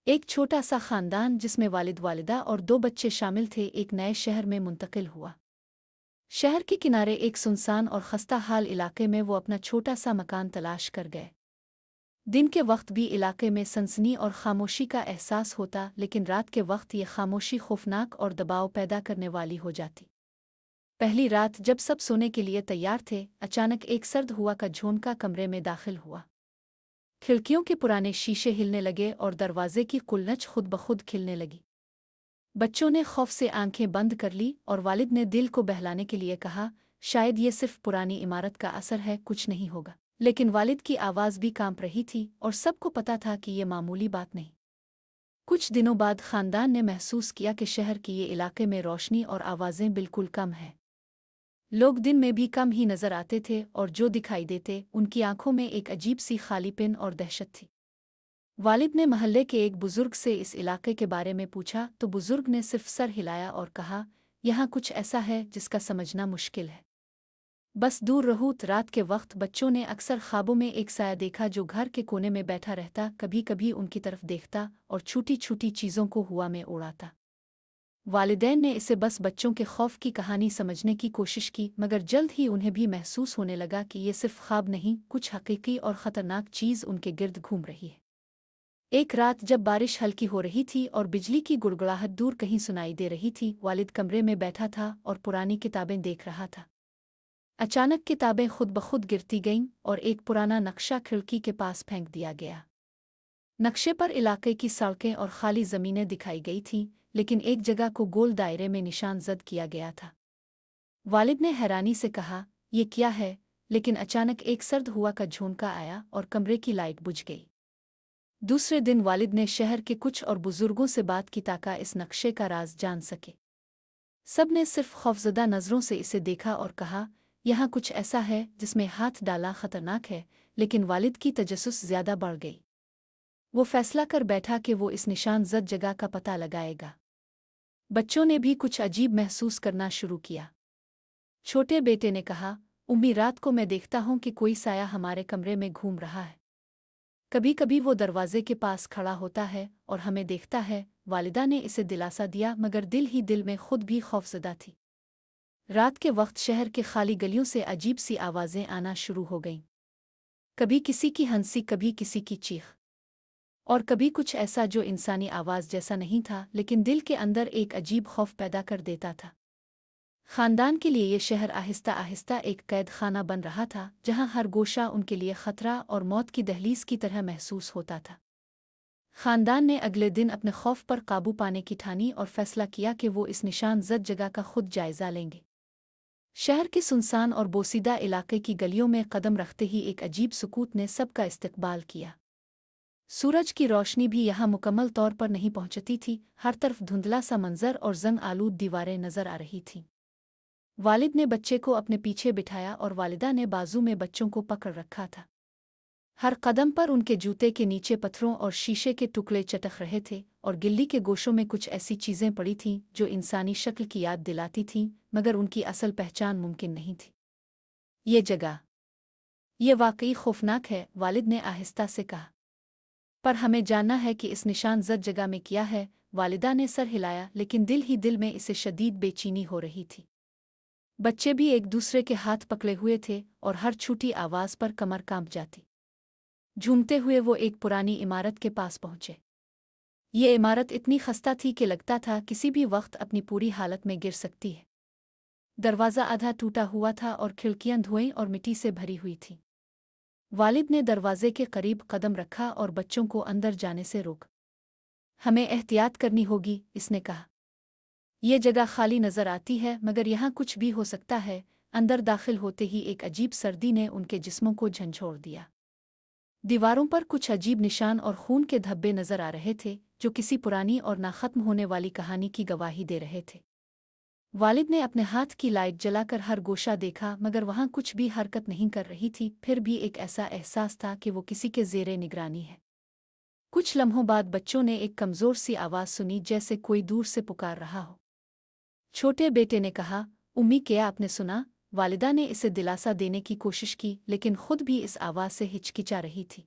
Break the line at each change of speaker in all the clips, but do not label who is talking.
एक छोटा सा खानदान जिसमें वालिद वालिदा और दो बच्चे शामिल थे एक नए शहर में मुंतकिल हुआ। शहर के किनारे एक सुनसान और खस्ता हाल इलाके में वो अपना छोटा सा मकान तलाश कर गए। दिन के वक्त भी इलाके में सनसनी और खामोशी का एहसास होता, लेकिन रात के वक्त ये खामोशी खौफनाक और दबाव पैदा करने वाली हो जाती। पहली रात जब सब सोने के लिए तैयार थे, अचानक एक सर्द हुआ का झोंका कमरे में दाखिल हुआ। खिड़कियों के पुराने शीशे हिलने लगे और दरवाजे की कुलनच खुद ब खुद खिलने लगी। बच्चों ने खौफ से आंखें बंद कर ली और वालिद ने दिल को बहलाने के लिए कहा, शायद ये सिर्फ पुरानी इमारत का असर है, कुछ नहीं होगा। लेकिन वालिद की आवाज़ भी कांप रही थी और सबको पता था कि ये मामूली बात नहीं। कुछ दिनों बाद खानदान ने महसूस किया कि शहर के ये इलाके में रोशनी और आवाज़ें बिल्कुल कम हैं। लोग दिन में भी कम ही नजर आते थे और जो दिखाई देते उनकी आंखों में एक अजीब सी खालीपन और दहशत थी। वालिद ने महल्ले के एक बुजुर्ग से इस इलाके के बारे में पूछा तो बुजुर्ग ने सिर्फ सर हिलाया और कहा, यहाँ कुछ ऐसा है जिसका समझना मुश्किल है। बस दूर रहो। रात के वक्त बच्चों ने अक्सर ख्वाबों में एक साया देखा जो घर के कोने में बैठा रहता, कभी कभी उनकी तरफ देखता और छोटी छोटी चीज़ों को हवा में उड़ाता। वालिदैन ने इसे बस बच्चों के खौफ की कहानी समझने की कोशिश की, मगर जल्द ही उन्हें भी महसूस होने लगा कि ये सिर्फ ख्वाब नहीं, कुछ हकीकी और ख़तरनाक चीज़ उनके गिर्द घूम रही है। एक रात जब बारिश हल्की हो रही थी और बिजली की गुड़गुड़ाहट दूर कहीं सुनाई दे रही थी, वालिद कमरे में बैठा था और पुरानी किताबें देख रहा था। अचानक किताबें खुद ब खुद गिरती गईं और एक पुराना नक्शा खिड़की के पास फेंक दिया गया। नक्शे पर इलाके की सड़कें और खाली ज़मीनें दिखाई गई थीं, लेकिन एक जगह को गोल दायरे में निशान जद किया गया था। वालिद ने हैरानी से कहा, ये क्या है? लेकिन अचानक एक सर्द हुआ का झोंका आया और कमरे की लाइट बुझ गई। दूसरे दिन वालिद ने शहर के कुछ और बुजुर्गों से बात की ताकि इस नक्शे का राज जान सके। सब ने सिर्फ खौफजदा नज़रों से इसे देखा और कहा, यहाँ कुछ ऐसा है जिसमें हाथ डाला खतरनाक है। लेकिन वालिद की तजस्सुस ज़्यादा बढ़ गई। वो फैसला कर बैठा कि वो इस निशान जद जगह का पता लगाएगा। बच्चों ने भी कुछ अजीब महसूस करना शुरू किया। छोटे बेटे ने कहा, उम्मी रात को मैं देखता हूँ कि कोई साया हमारे कमरे में घूम रहा है। कभी कभी वो दरवाजे के पास खड़ा होता है और हमें देखता है। वालिदा ने इसे दिलासा दिया, मगर दिल ही दिल में खुद भी खौफजदा थी। रात के वक्त शहर के खाली गलियों से अजीब सी आवाज़ें आना शुरू हो गईं। कभी किसी की हंसी, कभी किसी की चीख, और कभी कुछ ऐसा जो इंसानी आवाज़ जैसा नहीं था, लेकिन दिल के अंदर एक अजीब खौफ पैदा कर देता था। खानदान के लिए ये शहर आहिस्ता आहिस्ता एक कैद खाना बन रहा था, जहाँ हर गोशा उनके लिए खतरा और मौत की दहलीज की तरह महसूस होता था। खानदान ने अगले दिन अपने खौफ पर काबू पाने की ठानी और फैसला किया कि वो इस निशान जद जगह का खुद जायजा लेंगे। शहर के सुनसान और बोसीदा इलाके की गलियों में कदम रखते ही एक अजीब सुकूत ने सबका इस्तकबाल किया। सूरज की रोशनी भी यहाँ मुकम्मल तौर पर नहीं पहुंचती थी। हर तरफ धुंधला सा मंजर और जंग आलूद दीवारें नजर आ रही थीं। वालिद ने बच्चे को अपने पीछे बिठाया और वालिदा ने बाजू में बच्चों को पकड़ रखा था। हर कदम पर उनके जूते के नीचे पत्थरों और शीशे के टुकड़े चटक रहे थे और गिल्ली के गोशों में कुछ ऐसी चीजें पड़ी थीं जो इंसानी शक्ल की याद दिलाती थीं, मगर उनकी असल पहचान मुमकिन नहीं थी। ये जगह, ये वाकई खौफनाक है, वालिद ने आहिस्ता से कहा। पर हमें जानना है कि इस निशान जद जगह में क्या है। वालिदा ने सर हिलाया, लेकिन दिल ही दिल में इसे शदीद बेचैनी हो रही थी। बच्चे भी एक दूसरे के हाथ पकड़े हुए थे और हर छोटी आवाज़ पर कमर कांप जाती। झूमते हुए वो एक पुरानी इमारत के पास पहुंचे। ये इमारत इतनी खस्ता थी कि लगता था किसी भी वक्त अपनी पूरी हालत में गिर सकती है। दरवाज़ा आधा टूटा हुआ था और खिड़कियां धुएं और मिट्टी से भरी हुई थीं। वालिद ने दरवाजे के करीब कदम रखा और बच्चों को अंदर जाने से रोक। हमें एहतियात करनी होगी, इसने कहा। ये जगह खाली नजर आती है, मगर यहाँ कुछ भी हो सकता है। अंदर दाखिल होते ही एक अजीब सर्दी ने उनके जिस्मों को झंझोड़ दिया। दीवारों पर कुछ अजीब निशान और खून के धब्बे नजर आ रहे थे, जो किसी पुरानी और ना खत्म होने वाली कहानी की गवाही दे रहे थे। वालिद ने अपने हाथ की लाइट जलाकर हर गोशा देखा, मगर वहाँ कुछ भी हरकत नहीं कर रही थी। फिर भी एक ऐसा एहसास था कि वो किसी के ज़ेरे निगरानी है। कुछ लम्हों बाद बच्चों ने एक कमज़ोर सी आवाज़ सुनी, जैसे कोई दूर से पुकार रहा हो। छोटे बेटे ने कहा, उम्मी, क्या आपने सुना? वालिदा ने इसे दिलासा देने की कोशिश की, लेकिन खुद भी इस आवाज़ से हिचकिचा रही थी।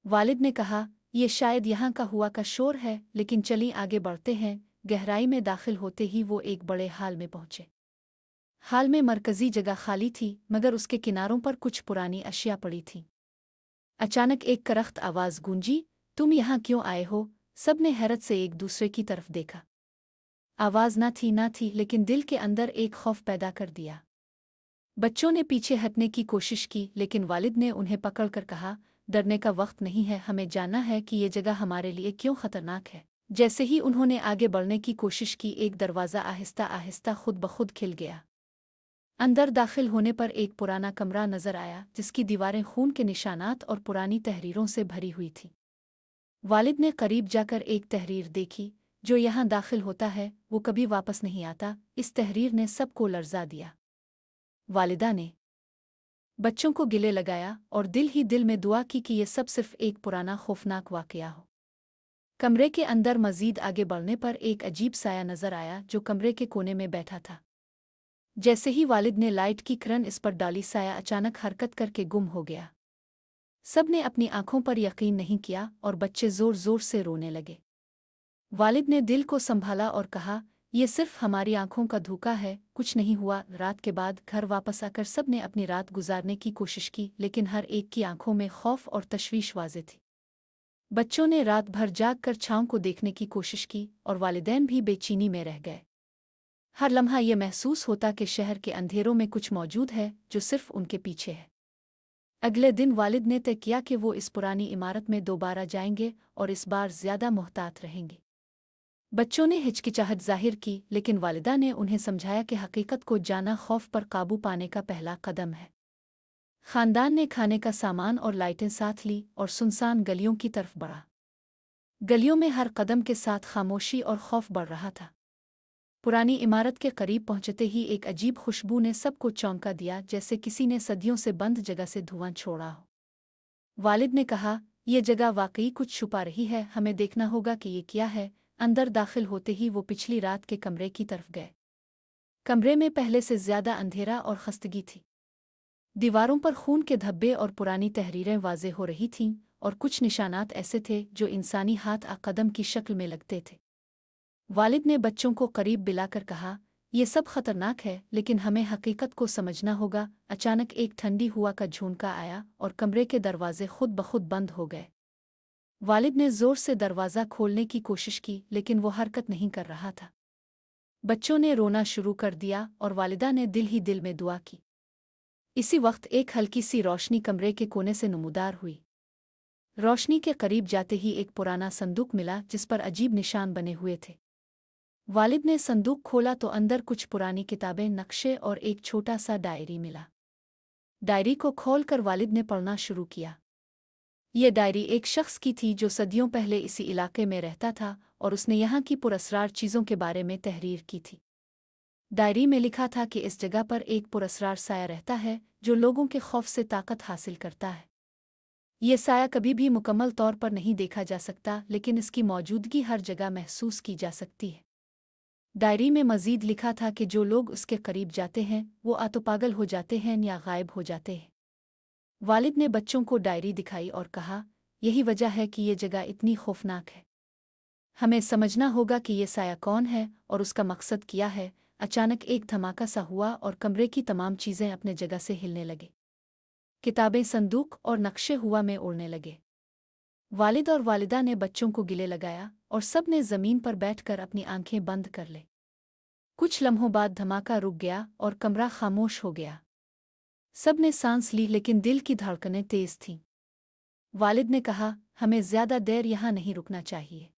वालिद ने कहा, ये शायद यहाँ का हुआ का शोर है, लेकिन चलिए आगे बढ़ते हैं। गहराई में दाखिल होते ही वो एक बड़े हाल में पहुंचे। हाल में मरकजी जगह खाली थी, मगर उसके किनारों पर कुछ पुरानी अशिया पड़ी थीं। अचानक एक करख्त आवाज़ गूंजी, तुम यहाँ क्यों आए हो? सबने हैरत से एक दूसरे की तरफ देखा। आवाज़ ना थी, लेकिन दिल के अंदर एक खौफ पैदा कर दिया। बच्चों ने पीछे हटने की कोशिश की, लेकिन वालिद ने उन्हें पकड़कर कहा, डरने का वक्त नहीं है, हमें जानना है कि ये जगह हमारे लिए क्यों खतरनाक है। जैसे ही उन्होंने आगे बढ़ने की कोशिश की, एक दरवाज़ा आहिस्ता आहिस्ता खुद ब खुद खिल गया। अंदर दाखिल होने पर एक पुराना कमरा नजर आया, जिसकी दीवारें खून के निशानात और पुरानी तहरीरों से भरी हुई थीं। वालिद ने करीब जाकर एक तहरीर देखी, जो यहाँ दाखिल होता है वो कभी वापस नहीं आता। इस तहरीर ने सबको लर्जा दिया। वालिदा ने बच्चों को गिले लगाया और दिल ही दिल में दुआ की कि ये सब सिर्फ एक पुराना खौफनाक वाकया हो। कमरे के अंदर मजीद आगे बढ़ने पर एक अजीब साया नजर आया, जो कमरे के कोने में बैठा था। जैसे ही वालिद ने लाइट की किरण इस पर डाली, साया अचानक हरकत करके गुम हो गया। सब ने अपनी आंखों पर यकीन नहीं किया और बच्चे जोर जोर से रोने लगे। वालिद ने दिल को संभाला और कहा, ये सिर्फ हमारी आंखों का धोखा है, कुछ नहीं हुआ। रात के बाद घर वापस आकर सब ने अपनी रात गुजारने की कोशिश की, लेकिन हर एक की आंखों में खौफ और तशवीश वाज़े थी। बच्चों ने रात भर जाग कर छाँव को देखने की कोशिश की और वालिदैन भी बेचैनी में रह गए। हर लम्हा ये महसूस होता कि शहर के अंधेरों में कुछ मौजूद है, जो सिर्फ उनके पीछे है। अगले दिन वालिद ने तय किया कि वो इस पुरानी इमारत में दोबारा जाएंगे और इस बार ज्यादा मुहतात रहेंगे। बच्चों ने हिचकिचाहट जाहिर की, लेकिन वालिदा ने उन्हें समझाया कि हकीकत को जाना खौफ पर काबू पाने का पहला कदम है। खानदान ने खाने का सामान और लाइटें साथ ली और सुनसान गलियों की तरफ बढ़ा। गलियों में हर कदम के साथ खामोशी और खौफ बढ़ रहा था। पुरानी इमारत के करीब पहुंचते ही एक अजीब खुशबू ने सबको चौंका दिया, जैसे किसी ने सदियों से बंद जगह से धुआं छोड़ा हो। वालिद ने कहा, यह जगह वाकई कुछ छुपा रही है, हमें देखना होगा कि ये क्या है। अंदर दाखिल होते ही वो पिछली रात के कमरे की तरफ गए। कमरे में पहले से ज्यादा अंधेरा और खस्तगी थी। दीवारों पर खून के धब्बे और पुरानी तहरीरें वाज़े हो रही थीं, और कुछ निशानात ऐसे थे जो इंसानी हाथ आ कदम की शक्ल में लगते थे। वालिद ने बच्चों को करीब बुलाकर कहा, ये सब खतरनाक है, लेकिन हमें हकीकत को समझना होगा। अचानक एक ठंडी हवा का झोंका आया और कमरे के दरवाजे खुद ब खुद बंद हो गए। वालिद ने जोर से दरवाज़ा खोलने की कोशिश की, लेकिन वो हरकत नहीं कर रहा था। बच्चों ने रोना शुरू कर दिया और वालिदा ने दिल ही दिल में दुआ की। इसी वक्त एक हल्की सी रोशनी कमरे के कोने से नमूदार हुई। रोशनी के करीब जाते ही एक पुराना संदूक मिला, जिस पर अजीब निशान बने हुए थे। वालिद ने संदूक खोला तो अंदर कुछ पुरानी किताबें, नक्शे और एक छोटा सा डायरी मिला। डायरी को खोलकर वालिद ने पढ़ना शुरू किया। ये डायरी एक शख्स की थी जो सदियों पहले इसी इलाके में रहता था, और उसने यहाँ की पुरअसरार चीज़ों के बारे में तहरीर की थी। डायरी में लिखा था कि इस जगह पर एक पुरअसरार साया रहता है, जो लोगों के खौफ से ताकत हासिल करता है। ये साया कभी भी मुकम्मल तौर पर नहीं देखा जा सकता, लेकिन इसकी मौजूदगी हर जगह महसूस की जा सकती है। डायरी में मजीद लिखा था कि जो लोग उसके करीब जाते हैं वो आ तो पागल हो जाते हैं या गायब हो जाते हैं। वालिद ने बच्चों को डायरी दिखाई और कहा, यही वजह है कि ये जगह इतनी खौफनाक है। हमें समझना होगा कि ये साया कौन है और उसका मकसद क्या है। अचानक एक धमाका सा हुआ और कमरे की तमाम चीज़ें अपने जगह से हिलने लगे। किताबें, संदूक और नक्शे हवा में उड़ने लगे। वालिद और वालिदा ने बच्चों को गिले लगाया और सब ने ज़मीन पर बैठकर अपनी आंखें बंद कर ले। कुछ लम्हों बाद धमाका रुक गया और कमरा खामोश हो गया। सब ने सांस ली, लेकिन दिल की धड़कनें तेज थीं। वालिद ने कहा, हमें ज्यादा देर यहाँ नहीं रुकना चाहिए।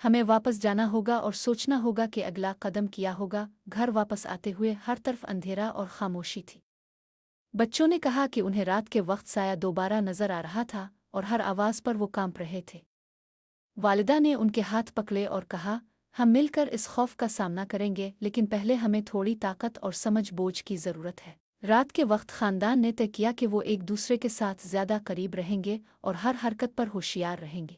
हमें वापस जाना होगा और सोचना होगा कि अगला कदम क्या होगा। घर वापस आते हुए हर तरफ अंधेरा और खामोशी थी। बच्चों ने कहा कि उन्हें रात के वक्त साया दोबारा नजर आ रहा था और हर आवाज पर वो कांप रहे थे। वालिदा ने उनके हाथ पकड़े और कहा, हम मिलकर इस खौफ का सामना करेंगे, लेकिन पहले हमें थोड़ी ताकत और समझ बूझ की जरूरत है। रात के वक्त खानदान ने तय किया कि वो एक दूसरे के साथ ज्यादा करीब रहेंगे और हर हरकत पर होशियार रहेंगे।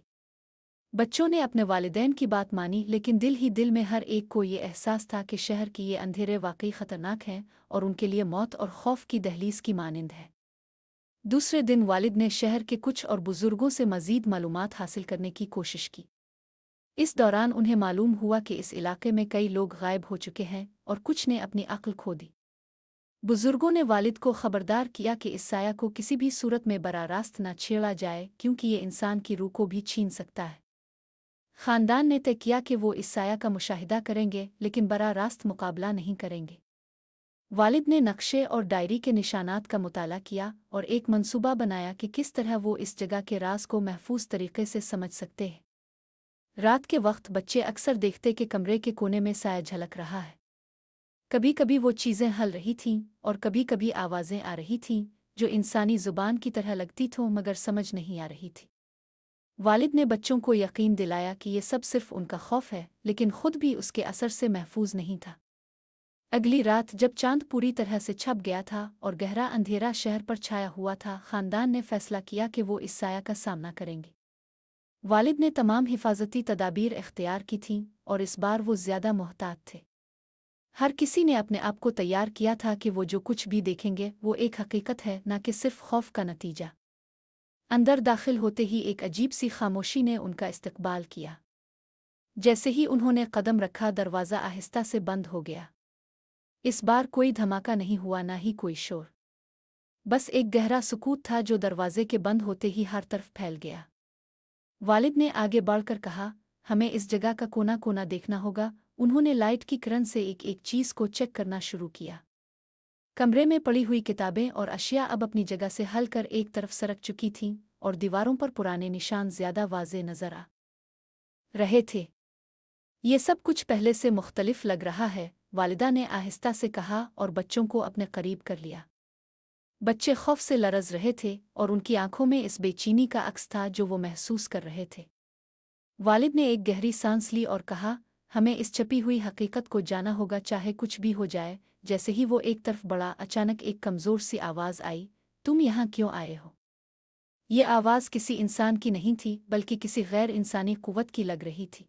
बच्चों ने अपने वालिदैन की बात मानी, लेकिन दिल ही दिल में हर एक को ये एहसास था कि शहर की ये अंधेरे वाकई खतरनाक हैं और उनके लिए मौत और खौफ की दहलीज की मानिंद है। दूसरे दिन वालिद ने शहर के कुछ और बुजुर्गों से मज़ीद मालूमात हासिल करने की कोशिश की। इस दौरान उन्हें मालूम हुआ कि इस इलाके में कई लोग गायब हो चुके हैं और कुछ ने अपनी अक्ल खो दी। बुजुर्गों ने वालिद को खबरदार किया कि इस साया को किसी भी सूरत में बराह रास्त न छेड़ा जाए, क्योंकि ये इंसान की रूह को भी छीन सकता है। खानदान ने तय किया कि वो इस साया का मुशाहिदा करेंगे, लेकिन बराह रास्त मुकाबला नहीं करेंगे। वालिद ने नक्शे और डायरी के निशानात का मुताला किया और एक मंसूबा बनाया कि किस तरह वो इस जगह के राज को महफूज तरीके से समझ सकते हैं। रात के वक्त बच्चे अक्सर देखते कि कमरे के कोने में साया झलक रहा है। कभी कभी वो चीज़ें हल रही थीं और कभी कभी आवाज़ें आ रही थीं जो इंसानी ज़ुबान की तरह लगती थों मगर समझ नहीं आ रही थी। वालिद ने बच्चों को यकीन दिलाया कि ये सब सिर्फ उनका खौफ है, लेकिन खुद भी उसके असर से महफूज नहीं था। अगली रात जब चांद पूरी तरह से छप गया था और गहरा अंधेरा शहर पर छाया हुआ था, खानदान ने फैसला किया कि वो इस साया का सामना करेंगे। वालिद ने तमाम हिफाजती तदाबीर इख्तियार की थीं और इस बार वो ज़्यादा मोहतात थे। हर किसी ने अपने आप को तैयार किया था कि वो जो कुछ भी देखेंगे वो एक हकीकत है, न कि सिर्फ खौफ का नतीजा। अंदर दाखिल होते ही एक अजीब सी खामोशी ने उनका इस्तकबाल किया। जैसे ही उन्होंने कदम रखा, दरवाज़ा आहिस्ता से बंद हो गया। इस बार कोई धमाका नहीं हुआ, ना ही कोई शोर। बस एक गहरा सुकूत था जो दरवाजे के बंद होते ही हर तरफ फैल गया। वालिद ने आगे बढ़कर कहा, हमें इस जगह का कोना कोना देखना होगा। उन्होंने लाइट की किरण से एक एक चीज़ को चेक करना शुरू किया। कमरे में पड़ी हुई किताबें और अशिया अब अपनी जगह से हलकर एक तरफ सरक चुकी थीं और दीवारों पर पुराने निशान ज़्यादा वाज़े नज़र आ रहे थे। ये सब कुछ पहले से मुख्तलिफ लग रहा है, वालिदा ने आहिस्ता से कहा और बच्चों को अपने करीब कर लिया। बच्चे खौफ से लरज़ रहे थे और उनकी आंखों में इस बेचैनी का अक्स था जो वो महसूस कर रहे थे। वालिद ने एक गहरी सांस ली और कहा, हमें इस छपी हुई हकीकत को जाना होगा, चाहे कुछ भी हो जाए। जैसे ही वो एक तरफ बढ़ा, अचानक एक कमज़ोर सी आवाज़ आई, तुम यहाँ क्यों आए हो? ये आवाज़ किसी इंसान की नहीं थी, बल्कि किसी गैर इंसानी कुव्वत की लग रही थी।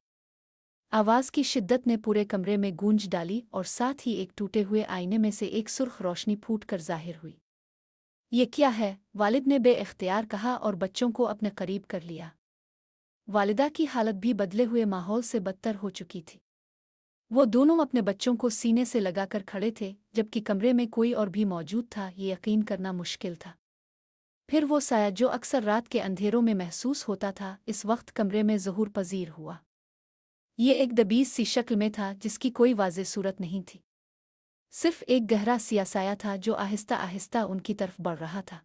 आवाज़ की शिद्दत ने पूरे कमरे में गूंज डाली और साथ ही एक टूटे हुए आईने में से एक सुर्ख रोशनी फूट कर ज़ाहिर हुई। ये क्या है? वालिद ने बे-इख्तियार कहा और बच्चों को अपने करीब कर लिया। वालिदा की हालत भी बदले हुए माहौल से बदतर हो चुकी थी। वो दोनों अपने बच्चों को सीने से लगाकर खड़े थे, जबकि कमरे में कोई और भी मौजूद था, ये यकीन करना मुश्किल था। फिर वो साया जो अक्सर रात के अंधेरों में महसूस होता था, इस वक्त कमरे में ज़हूर पजीर हुआ। ये एक दबीज़ सी शक्ल में था जिसकी कोई वाज़ेह सूरत नहीं थी। सिर्फ एक गहरा सिया साया था जो आहिस्ता आहिस्ता उनकी तरफ बढ़ रहा था।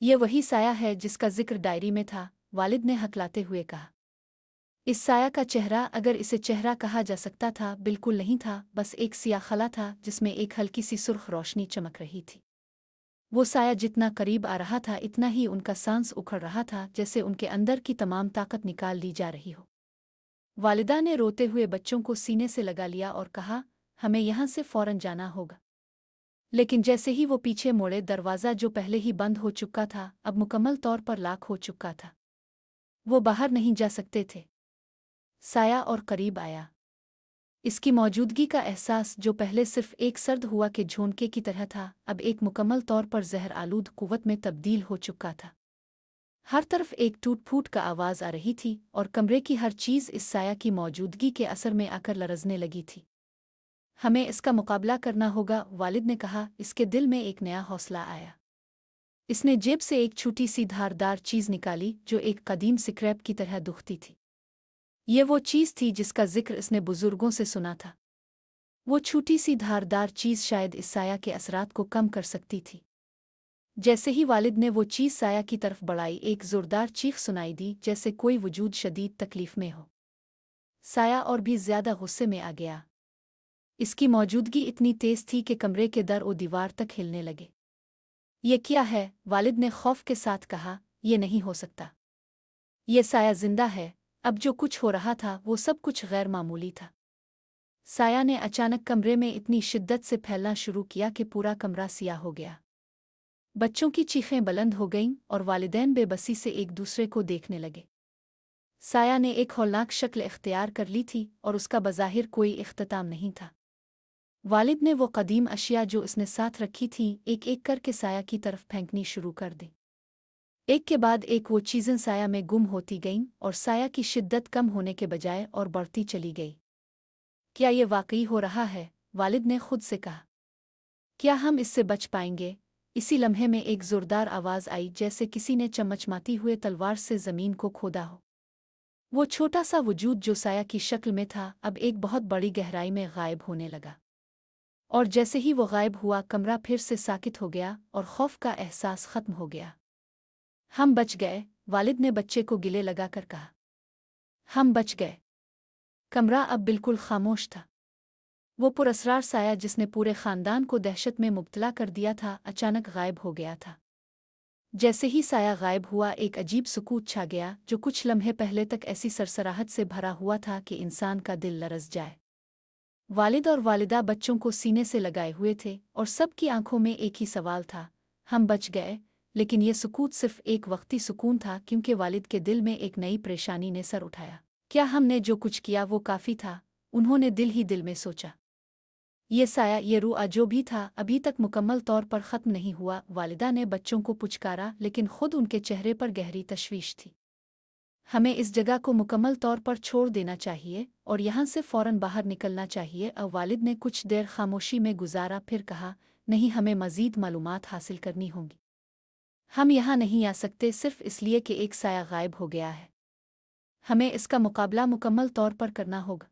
ये वही साया है जिसका जिक्र डायरी में था, वालिद ने हकलाते हुए कहा। इस साया का चेहरा, अगर इसे चेहरा कहा जा सकता था, बिल्कुल नहीं था, बस एक सिया खला था जिसमें एक हल्की सी सुर्ख रोशनी चमक रही थी। वो साया जितना करीब आ रहा था, इतना ही उनका सांस उखड़ रहा था, जैसे उनके अंदर की तमाम ताकत निकाल ली जा रही हो। वालिदा ने रोते हुए बच्चों को सीने से लगा लिया और कहा, हमें यहाँ से फौरन जाना होगा। लेकिन जैसे ही वो पीछे मोड़े, दरवाज़ा जो पहले ही बंद हो चुका था, अब मुकम्मल तौर पर लॉक हो चुका था। वो बाहर नहीं जा सकते थे। साया और करीब आया। इसकी मौजूदगी का एहसास, जो पहले सिर्फ एक सर्द हुआ के झोंके की तरह था, अब एक मुकम्मल तौर पर जहर आलूद कुव्वत में तब्दील हो चुका था। हर तरफ एक टूट फूट का आवाज़ आ रही थी और कमरे की हर चीज़ इस साया की मौजूदगी के असर में आकर लरज़ने लगी थी। हमें इसका मुकाबला करना होगा, वालिद ने कहा। इसके दिल में एक नया हौसला आया। इसने जेब से एक छोटी सी धारदार चीज़ निकाली जो एक कदीम स्क्रैप की तरह दुखती थी। ये वो चीज़ थी जिसका जिक्र इसने बुजुर्गों से सुना था। वो छोटी सी धारदार चीज़ शायद इस साया के असरात को कम कर सकती थी। जैसे ही वालिद ने वो चीज़ साया की तरफ बढ़ाई, एक ज़ोरदार चीख सुनाई दी, जैसे कोई वजूद शदीद तकलीफ़ में हो। साया और भी ज़्यादा गुस्से में आ गया। इसकी मौजूदगी इतनी तेज़ थी कि कमरे के दर और दीवार तक हिलने लगे। ये क्या है? वालिद ने खौफ के साथ कहा, ये नहीं हो सकता। ये साया जिंदा है। अब जो कुछ हो रहा था वो सब कुछ गैर मामूली था। साया ने अचानक कमरे में इतनी शिद्दत से फैलना शुरू किया कि पूरा कमरा सियाह हो गया। बच्चों की चीखें बुलंद हो गईं और वालिदैन बेबसी से एक दूसरे को देखने लगे। साया ने एक हौलनाक शक्ल इख्तियार कर ली थी और उसका बज़ाहिर कोई इख्तिताम नहीं था। वालिद ने वो कदीम अशिया जो उसने साथ रखी थीं एक एक करके साया की तरफ फेंकनी शुरू कर दी। एक के बाद एक वो चीज़ें साया में गुम होती गईं और साया की शिद्दत कम होने के बजाय और बढ़ती चली गई। क्या ये वाकई हो रहा है? वालिद ने खुद से कहा। क्या हम इससे बच पाएंगे? इसी लम्हे में एक जोरदार आवाज़ आई, जैसे किसी ने चमचमाती हुए तलवार से ज़मीन को खोदा हो। वो छोटा सा वजूद जो साया की शक्ल में था अब एक बहुत बड़ी गहराई में गायब होने लगा। और जैसे ही वो गायब हुआ कमरा फिर से साकित हो गया और खौफ का एहसास खत्म हो गया। हम बच गए, वालिद ने बच्चे को गिले लगाकर कहा। हम बच गए। कमरा अब बिल्कुल खामोश था। वो पुरस्रार साया जिसने पूरे खानदान को दहशत में मुब्तला कर दिया था अचानक गायब हो गया था। जैसे ही साया गायब हुआ एक अजीब सुकूत छा गया जो कुछ लम्हे पहले तक ऐसी सरसराहट से भरा हुआ था कि इंसान का दिल लरस जाए। वालिद और वालिदा बच्चों को सीने से लगाए हुए थे और सबकी आंखों में एक ही सवाल था, हम बच गए। लेकिन ये सुकूत सिर्फ एक वक्ती सुकून था क्योंकि वालिद के दिल में एक नई परेशानी ने सर उठाया। क्या हमने जो कुछ किया वो काफ़ी था? उन्होंने दिल ही दिल में सोचा। ये साया, ये रूह जो भी था अभी तक मुकम्मल तौर पर ख़त्म नहीं हुआ। वालिदा ने बच्चों को पुचकारा लेकिन खुद उनके चेहरे पर गहरी तशवीश थी। हमें इस जगह को मुकम्मल तौर पर छोड़ देना चाहिए और यहाँ से फ़ौरन बाहर निकलना चाहिए। अब वालिद ने कुछ देर खामोशी में गुजारा, फिर कहा, नहीं, हमें मज़ीद मालूमात हासिल करनी होंगी। हम यहाँ नहीं आ सकते सिर्फ इसलिए कि एक साया गायब हो गया है। हमें इसका मुकाबला मुकम्मल तौर पर करना होगा।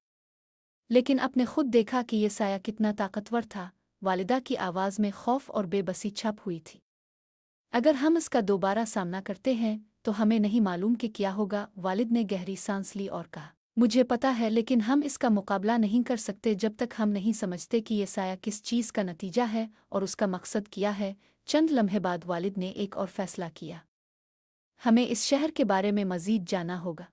लेकिन आपने खुद देखा कि ये साया कितना ताकतवर था। वालिदा की आवाज़ में खौफ और बेबसी छप हुई थी। अगर हम इसका दोबारा सामना करते हैं तो हमें नहीं मालूम कि क्या होगा। वालिद ने गहरी सांस ली और कहा, मुझे पता है, लेकिन हम इसका मुकाबला नहीं कर सकते जब तक हम नहीं समझते कि ये साया किस चीज़ का नतीजा है और उसका मकसद क्या है। चंद लम्हे बाद वालिद ने एक और फैसला किया। हमें इस शहर के बारे में मज़ीद जानना होगा।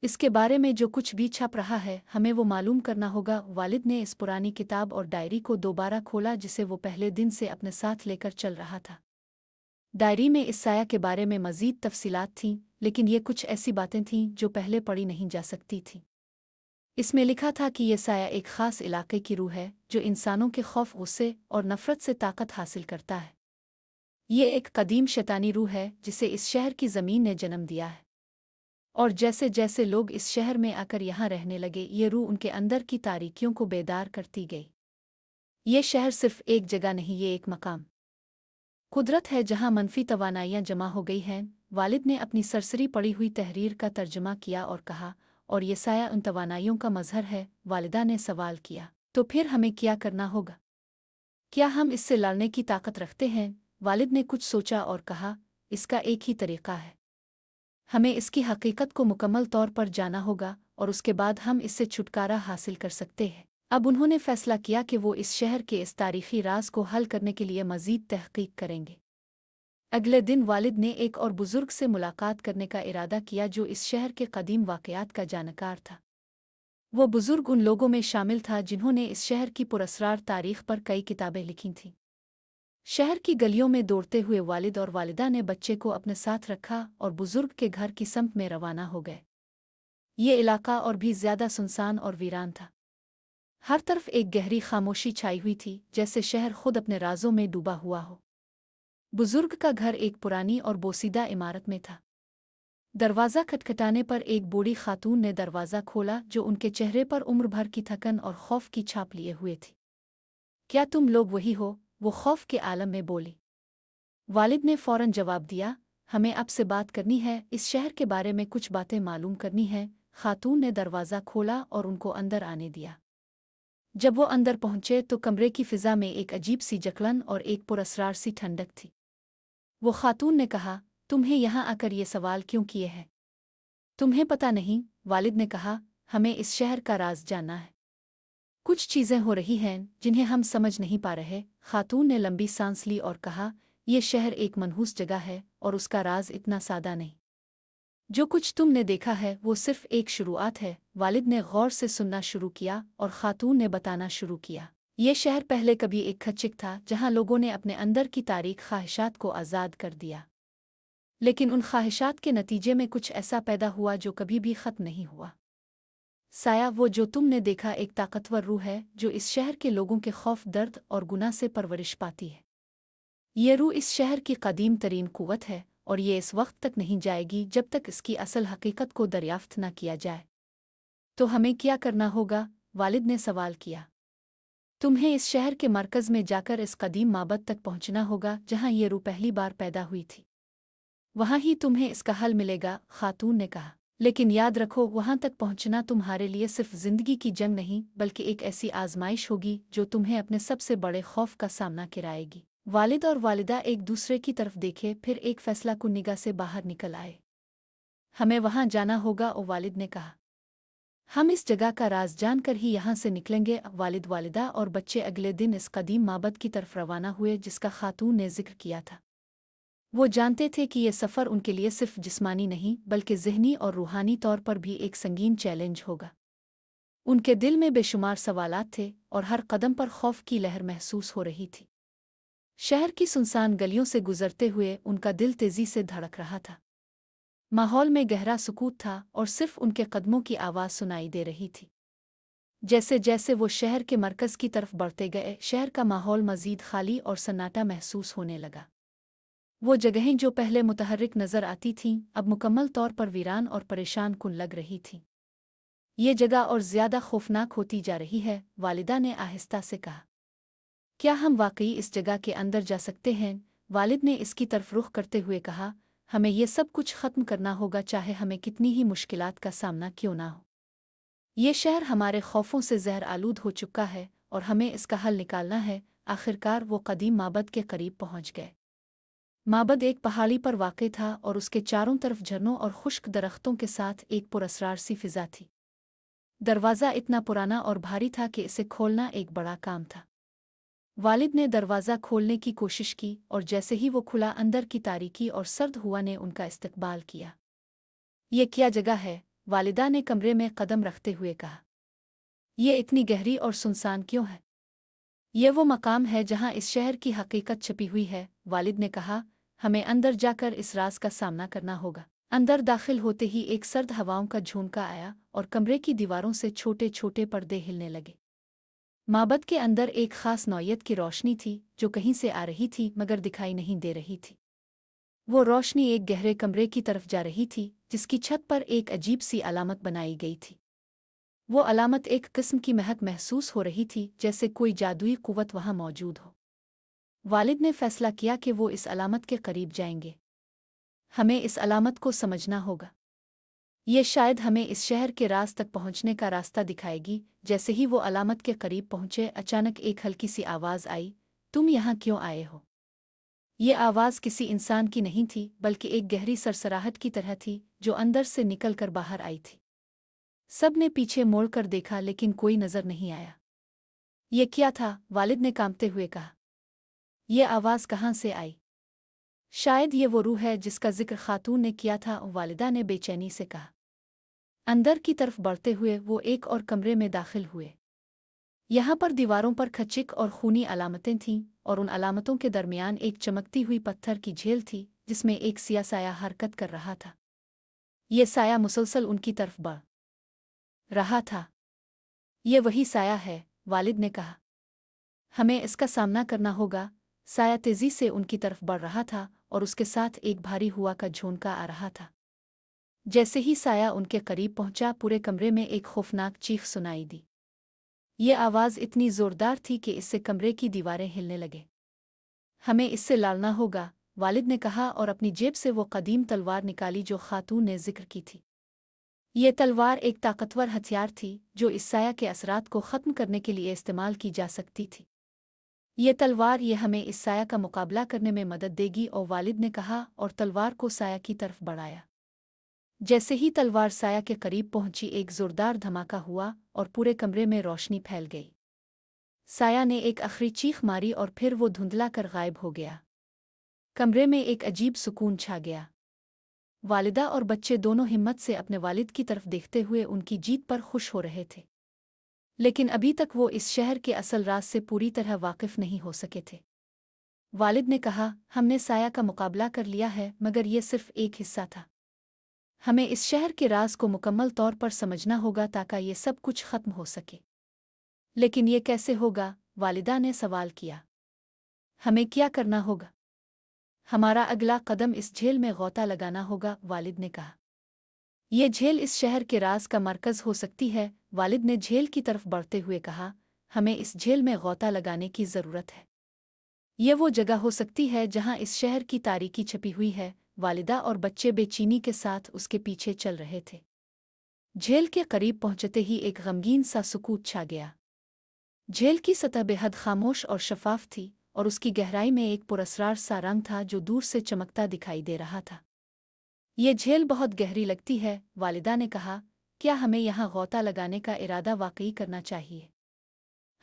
इसके बारे में जो कुछ भी छप रहा है हमें वो मालूम करना होगा। वालिद ने इस पुरानी किताब और डायरी को दोबारा खोला जिसे वो पहले दिन से अपने साथ लेकर चल रहा था। डायरी में इस साया के बारे में मज़ीद तफसीलात थीं, लेकिन ये कुछ ऐसी बातें थीं जो पहले पढ़ी नहीं जा सकती थीं। इसमें लिखा था कि यह साया एक ख़ास इलाके की रूह है जो इंसानों के खौफ, गुस्से और नफ़रत से ताकत हासिल करता है। ये एक कदीम शैतानी रूह है जिसे इस शहर की ज़मीन ने जन्म दिया है। और जैसे जैसे लोग इस शहर में आकर यहाँ रहने लगे ये रूह उनके अंदर की तारीकियों को बेदार करती गई। ये शहर सिर्फ एक जगह नहीं, ये एक मकाम कुदरत है जहाँ मनफी तवानाइयाँ जमा हो गई हैं। वालिद ने अपनी सरसरी पड़ी हुई तहरीर का तर्जमा किया और कहा, और ये साया उन तवानाइयों का मजहर है। वालिदा ने सवाल किया, तो फिर हमें क्या करना होगा? क्या हम इससे लड़ने की ताकत रखते हैं? वालिद ने कुछ सोचा और कहा, इसका एक ही तरीका है। हमें इसकी हकीकत को मुकम्मल तौर पर जाना होगा और उसके बाद हम इससे छुटकारा हासिल कर सकते हैं। अब उन्होंने फैसला किया कि वो इस शहर के इस तारीखी राज को हल करने के लिए मज़ीद तहकीक करेंगे। अगले दिन वालिद ने एक और बुज़ुर्ग से मुलाकात करने का इरादा किया जो इस शहर के कदीम वाक़यात का जानकार था। वो बुज़ुर्ग उन लोगों में शामिल था जिन्होंने इस शहर की पुरस्रार तारीख़ पर कई किताबें लिखी थीं। शहर की गलियों में दौड़ते हुए वालिद और वालिदा ने बच्चे को अपने साथ रखा और बुज़ुर्ग के घर की समत में रवाना हो गए। ये इलाका और भी ज़्यादा सुनसान और वीरान था। हर तरफ एक गहरी खामोशी छाई हुई थी, जैसे शहर खुद अपने राजों में डूबा हुआ हो। बुजुर्ग का घर एक पुरानी और बोसीदा इमारत में था। दरवाज़ा खटखटाने पर एक बूढ़ी खातून ने दरवाज़ा खोला जो उनके चेहरे पर उम्र भर की थकन और खौफ की छाप लिए हुए थी। क्या तुम लोग वही हो? वो खौफ के आलम में बोली। वालिद ने फ़ौरन जवाब दिया, हमें आपसे बात करनी है, इस शहर के बारे में कुछ बातें मालूम करनी हैं। खातून ने दरवाज़ा खोला और उनको अंदर आने दिया। जब वो अंदर पहुंचे तो कमरे की फ़िज़ा में एक अजीब सी जकलन और एक पुरस्रार सी ठंडक थी। वो खातून ने कहा, तुम्हें यहाँ आकर ये सवाल क्यों किए हैं? तुम्हें पता नहीं? वालिद ने कहा, हमें इस शहर का राज जानना है। कुछ चीज़ें हो रही हैं जिन्हें हम समझ नहीं पा रहे। खातून ने लंबी सांस ली और कहा, यह शहर एक मनहूस जगह है और उसका राज इतना सादा नहीं। जो कुछ तुमने देखा है वो सिर्फ एक शुरुआत है। वालिद ने गौर से सुनना शुरू किया और खातून ने बताना शुरू किया। ये शहर पहले कभी एक खच्चिक था जहाँ लोगों ने अपने अंदर की तारीख ख्वाहिशात को आज़ाद कर दिया। लेकिन उन ख्वाहिशात के नतीजे में कुछ ऐसा पैदा हुआ जो कभी भी ख़त्म नहीं हुआ। साया, वो जो तुमने देखा एक ताकतवर रूह है जो इस शहर के लोगों के खौफ, दर्द और गुनाह से परवरिश पाती है। ये रूह इस शहर की कदीम तरीन कुव्वत है और ये इस वक्त तक नहीं जाएगी जब तक इसकी असल हकीकत को दरियाफ्त न किया जाए। तो हमें क्या करना होगा? वालिद ने सवाल किया। तुम्हें इस शहर के मरकज़ में जाकर इस कदीम माबद तक पहुंचना होगा जहां ये रूह पहली बार पैदा हुई थी। वहां ही तुम्हें इसका हल मिलेगा, खातून ने कहा। लेकिन याद रखो, वहां तक पहुंचना तुम्हारे लिए सिर्फ जिंदगी की जंग नहीं बल्कि एक ऐसी आजमाइश होगी जो तुम्हें अपने सबसे बड़े खौफ का सामना कराएगी। वालिद और वालिदा एक दूसरे की तरफ देखे, फिर एक फैसला कुन निगाह से बाहर निकल आए। हमें वहां जाना होगा, ओ वालिद ने कहा। हम इस जगह का राज जानकर ही यहाँ से निकलेंगे। वालिद, वालिदा और बच्चे अगले दिन इस कदीम माबद की तरफ रवाना हुए जिसका खातून ने जिक्र किया था। वो जानते थे कि ये सफ़र उनके लिए सिर्फ जिस्मानी नहीं बल्कि ज़हनी और रूहानी तौर पर भी एक संगीन चैलेंज होगा। उनके दिल में बेशुमार सवालात थे और हर कदम पर खौफ की लहर महसूस हो रही थी। शहर की सुनसान गलियों से गुजरते हुए उनका दिल तेज़ी से धड़क रहा था। माहौल में गहरा सुकूत था और सिर्फ उनके कदमों की आवाज़ सुनाई दे रही थी। जैसे जैसे वो शहर के मरकज़ की तरफ बढ़ते गए, शहर का माहौल मज़ीद खाली और सन्नाटा महसूस होने लगा। वो जगहें जो पहले मुतहर्रिक नज़र आती थीं, अब मुकम्मल तौर पर वीरान और परेशान कुन लग रही थीं। ये जगह और ज़्यादा खौफनाक होती जा रही है, वालिदा ने आहिस्ता से कहा। क्या हम वाकई इस जगह के अंदर जा सकते हैं? वालिद ने इसकी तरफ रुख करते हुए कहा। हमें ये सब कुछ ख़त्म करना होगा, चाहे हमें कितनी ही मुश्किलात का सामना क्यों ना हो। ये शहर हमारे खौफों से ज़हर आलूद हो चुका है और हमें इसका हल निकालना है। आखिरकार वो कदीम माबद के करीब पहुंच गए। माबद एक पहाड़ी पर वाक़ था और उसके चारों तरफ झरनों और खुश्क दरख्तों के साथ एक पुरअसरार सी फिज़ा थी। दरवाज़ा इतना पुराना और भारी था कि इसे खोलना एक बड़ा काम था। वालिद ने दरवाज़ा खोलने की कोशिश की और जैसे ही वो खुला, अंदर की तारीकी और सर्द हुआ ने उनका इस्तकबाल किया। ये क्या जगह है? वालिदा ने कमरे में कदम रखते हुए कहा। ये इतनी गहरी और सुनसान क्यों है? ये वो मकाम है जहाँ इस शहर की हकीकत छिपी हुई है, वालिद ने कहा। हमें अंदर जाकर इस राज का सामना करना होगा। अंदर दाखिल होते ही एक सर्द हवाओं का झोंका आया और कमरे की दीवारों से छोटे छोटे पर्दे हिलने लगे। माबद के अंदर एक खास नौयत की रोशनी थी जो कहीं से आ रही थी मगर दिखाई नहीं दे रही थी। वो रोशनी एक गहरे कमरे की तरफ जा रही थी जिसकी छत पर एक अजीब सी अलामत बनाई गई थी। वो अलामत एक किस्म की महक महसूस हो रही थी, जैसे कोई जादुई कुव्वत वहां मौजूद हो। वालिद ने फैसला किया कि वो इस अलामत के करीब जाएंगे। हमें इस अलामत को समझना होगा। ये शायद हमें इस शहर के राज तक पहुंचने का रास्ता दिखाएगी। जैसे ही वो अलामत के करीब पहुंचे, अचानक एक हल्की सी आवाज़ आई। तुम यहाँ क्यों आए हो? ये आवाज़ किसी इंसान की नहीं थी बल्कि एक गहरी सरसराहट की तरह थी जो अंदर से निकलकर बाहर आई थी। सब ने पीछे मोड़कर देखा लेकिन कोई नज़र नहीं आया। ये क्या था? वालिद ने कांपते हुए कहा। ये आवाज़ कहाँ से आई? शायद ये वो रूह है जिसका जिक्र खातून ने किया था, वालिदा ने बेचैनी से कहा। अंदर की तरफ बढ़ते हुए वो एक और कमरे में दाखिल हुए। यहाँ पर दीवारों पर खचिक और खूनी अलामतें थीं और उन अलामतों के दरमियान एक चमकती हुई पत्थर की झील थी जिसमें एक सिया साया हरकत कर रहा था। ये साया मुसलसल उनकी तरफ बढ़ रहा था। ये वही साया है, वालिद ने कहा। हमें इसका सामना करना होगा। साया तेजी से उनकी तरफ बढ़ रहा था और उसके साथ एक भारी हुआ का झोंका आ रहा था। जैसे ही साया उनके करीब पहुंचा, पूरे कमरे में एक खौफनाक चीख सुनाई दी। ये आवाज़ इतनी ज़ोरदार थी कि इससे कमरे की दीवारें हिलने लगे। हमें इससे लड़ना होगा, वालिद ने कहा और अपनी जेब से वो कदीम तलवार निकाली जो खातून ने जिक्र की थी। ये तलवार एक ताकतवर हथियार थी जो इस साया के असरात को ख़त्म करने के लिए इस्तेमाल की जा सकती थी। ये तलवार ये हमें इस साया का मुकाबला करने में मदद देगी, और वालिद ने कहा और तलवार को साया की तरफ बढ़ाया। जैसे ही तलवार साया के करीब पहुंची, एक ज़ोरदार धमाका हुआ और पूरे कमरे में रोशनी फैल गई। साया ने एक आखिरी चीख मारी और फिर वो धुंधला कर गायब हो गया। कमरे में एक अजीब सुकून छा गया। वालिदा और बच्चे दोनों हिम्मत से अपने वालिद की तरफ देखते हुए उनकी जीत पर खुश हो रहे थे। लेकिन अभी तक वो इस शहर के असल राज से पूरी तरह वाकिफ नहीं हो सके थे। वालिद ने कहा, हमने साया का मुकाबला कर लिया है मगर ये सिर्फ एक हिस्सा था। हमें इस शहर के राज को मुकम्मल तौर पर समझना होगा ताकि ये सब कुछ खत्म हो सके। लेकिन ये कैसे होगा? वालिदा ने सवाल किया। हमें क्या करना होगा? हमारा अगला कदम इस झील में गौता लगाना होगा, वालिद ने कहा। ये झील इस शहर के राज का मरकज हो सकती है, वालिद ने झील की तरफ बढ़ते हुए कहा। हमें इस झील में गौता लगाने की ज़रूरत है। ये वो जगह हो सकती है जहां इस शहर की तारीकी छपी हुई है। वालिदा और बच्चे बेचैनी के साथ उसके पीछे चल रहे थे। झील के करीब पहुंचते ही एक गमगीन सा सुकूत छा गया। झील की सतह बेहद खामोश और शफाफ थी, और उसकी गहराई में एक पुरस्रार सा रंग था जो दूर से चमकता दिखाई दे रहा था। ये झील बहुत गहरी लगती है, वालिदा ने कहा। क्या हमें यहाँ गौता लगाने का इरादा वाकई करना चाहिए?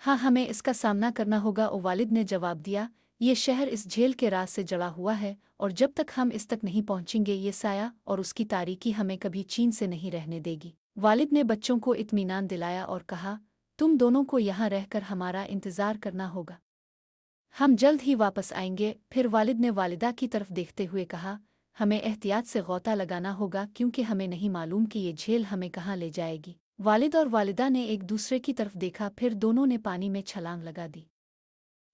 हाँ, हमें इसका सामना करना होगा, वालिद ने जवाब दिया। ये शहर इस झील के राज से जड़ा हुआ है, और जब तक हम इस तक नहीं पहुंचेंगे ये साया और उसकी तारीकी हमें कभी चैन से नहीं रहने देगी। वालिद ने बच्चों को इत्मीनान दिलाया और कहा, तुम दोनों को यहाँ रहकर हमारा इंतज़ार करना होगा। हम जल्द ही वापस आएंगे। फिर वालिद ने वालिदा की तरफ देखते हुए कहा, हमें एहतियात से गौता लगाना होगा क्योंकि हमें नहीं मालूम कि ये झील हमें कहाँ ले जाएगी। वालिद और वालिदा ने एक दूसरे की तरफ देखा, फिर दोनों ने पानी में छलांग लगा दी।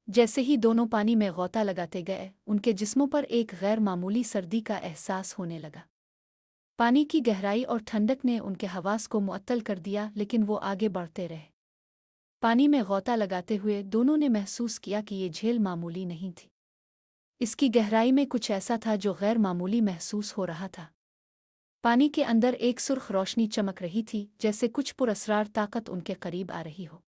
जैसे ही दोनों पानी में गौता लगाते गए, उनके जिस्मों पर एक गैर मामूली सर्दी का एहसास होने लगा। पानी की गहराई और ठंडक ने उनके हवास को मुअत्तल कर दिया, लेकिन वो आगे बढ़ते रहे। पानी में गौता लगाते हुए दोनों ने महसूस किया कि ये झील मामूली नहीं थी। इसकी गहराई में कुछ ऐसा था जो गैर मामूली महसूस हो रहा था। पानी के अंदर एक सुर्ख रोशनी चमक रही थी, जैसे कुछ पुरस्रार ताकत उनके करीब आ रही हो।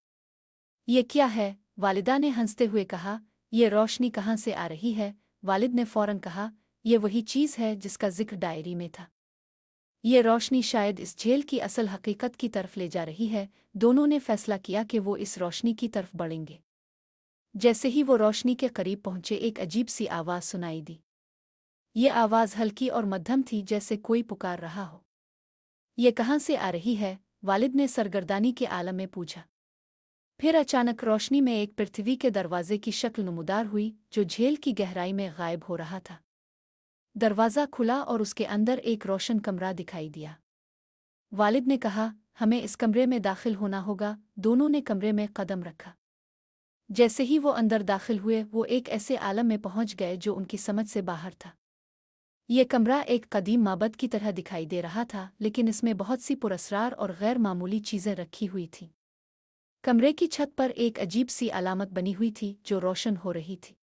ये क्या है? वालिदा ने हंसते हुए कहा। ये रोशनी कहाँ से आ रही है? वालिद ने फौरन कहा, ये वही चीज़ है जिसका जिक्र डायरी में था। ये रोशनी शायद इस झील की असल हकीकत की तरफ ले जा रही है। दोनों ने फैसला किया कि वो इस रोशनी की तरफ बढ़ेंगे। जैसे ही वो रोशनी के करीब पहुंचे, एक अजीब सी आवाज़ सुनाई दी। ये आवाज़ हल्की और मध्यम थी, जैसे कोई पुकार रहा हो। ये कहाँ से आ रही है? वालिद ने सरगर्दानी के आलम में पूछा। फिर अचानक रोशनी में एक पृथ्वी के दरवाजे की शक्ल नुमदार हुई, जो झील की गहराई में गायब हो रहा था। दरवाज़ा खुला और उसके अंदर एक रोशन कमरा दिखाई दिया। वालिद ने कहा, हमें इस कमरे में दाखिल होना होगा। दोनों ने कमरे में कदम रखा। जैसे ही वो अंदर दाखिल हुए, वो एक ऐसे आलम में पहुंच गए जो उनकी समझ से बाहर था। ये कमरा एक कदीम माबद की तरह दिखाई दे रहा था, लेकिन इसमें बहुत सी पुरस्रार और गैर मामूली चीज़ें रखी हुई थीं। कमरे की छत पर एक अजीब सी अलामत बनी हुई थी जो रोशन हो रही थी।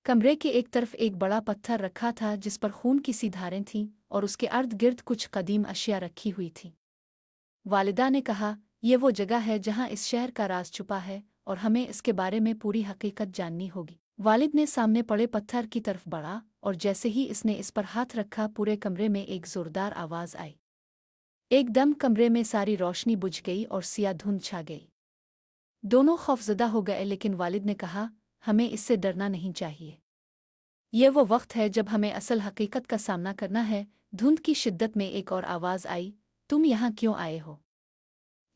कमरे के एक तरफ एक बड़ा पत्थर रखा था जिस पर खून की सी धारें थीं, और उसके अर्द गिर्द कुछ कदीम अशिया रखी हुई थीं। वालिदा ने कहा, ये वो जगह है जहाँ इस शहर का राज छुपा है, और हमें इसके बारे में पूरी हकीकत जाननी होगी। वालिद ने सामने पड़े पत्थर की तरफ बढ़ा, और जैसे ही इसने इस पर हाथ रखा, पूरे कमरे में एक जोरदार आवाज़ आई। एकदम कमरे में सारी रोशनी बुझ गई और सिया धुंध छा गई। दोनों खौफजदा हो गए, लेकिन वालिद ने कहा, हमें इससे डरना नहीं चाहिए। ये वो वक्त है जब हमें असल हकीकत का सामना करना है। धुंध की शिद्दत में एक और आवाज़ आई, तुम यहाँ क्यों आए हो?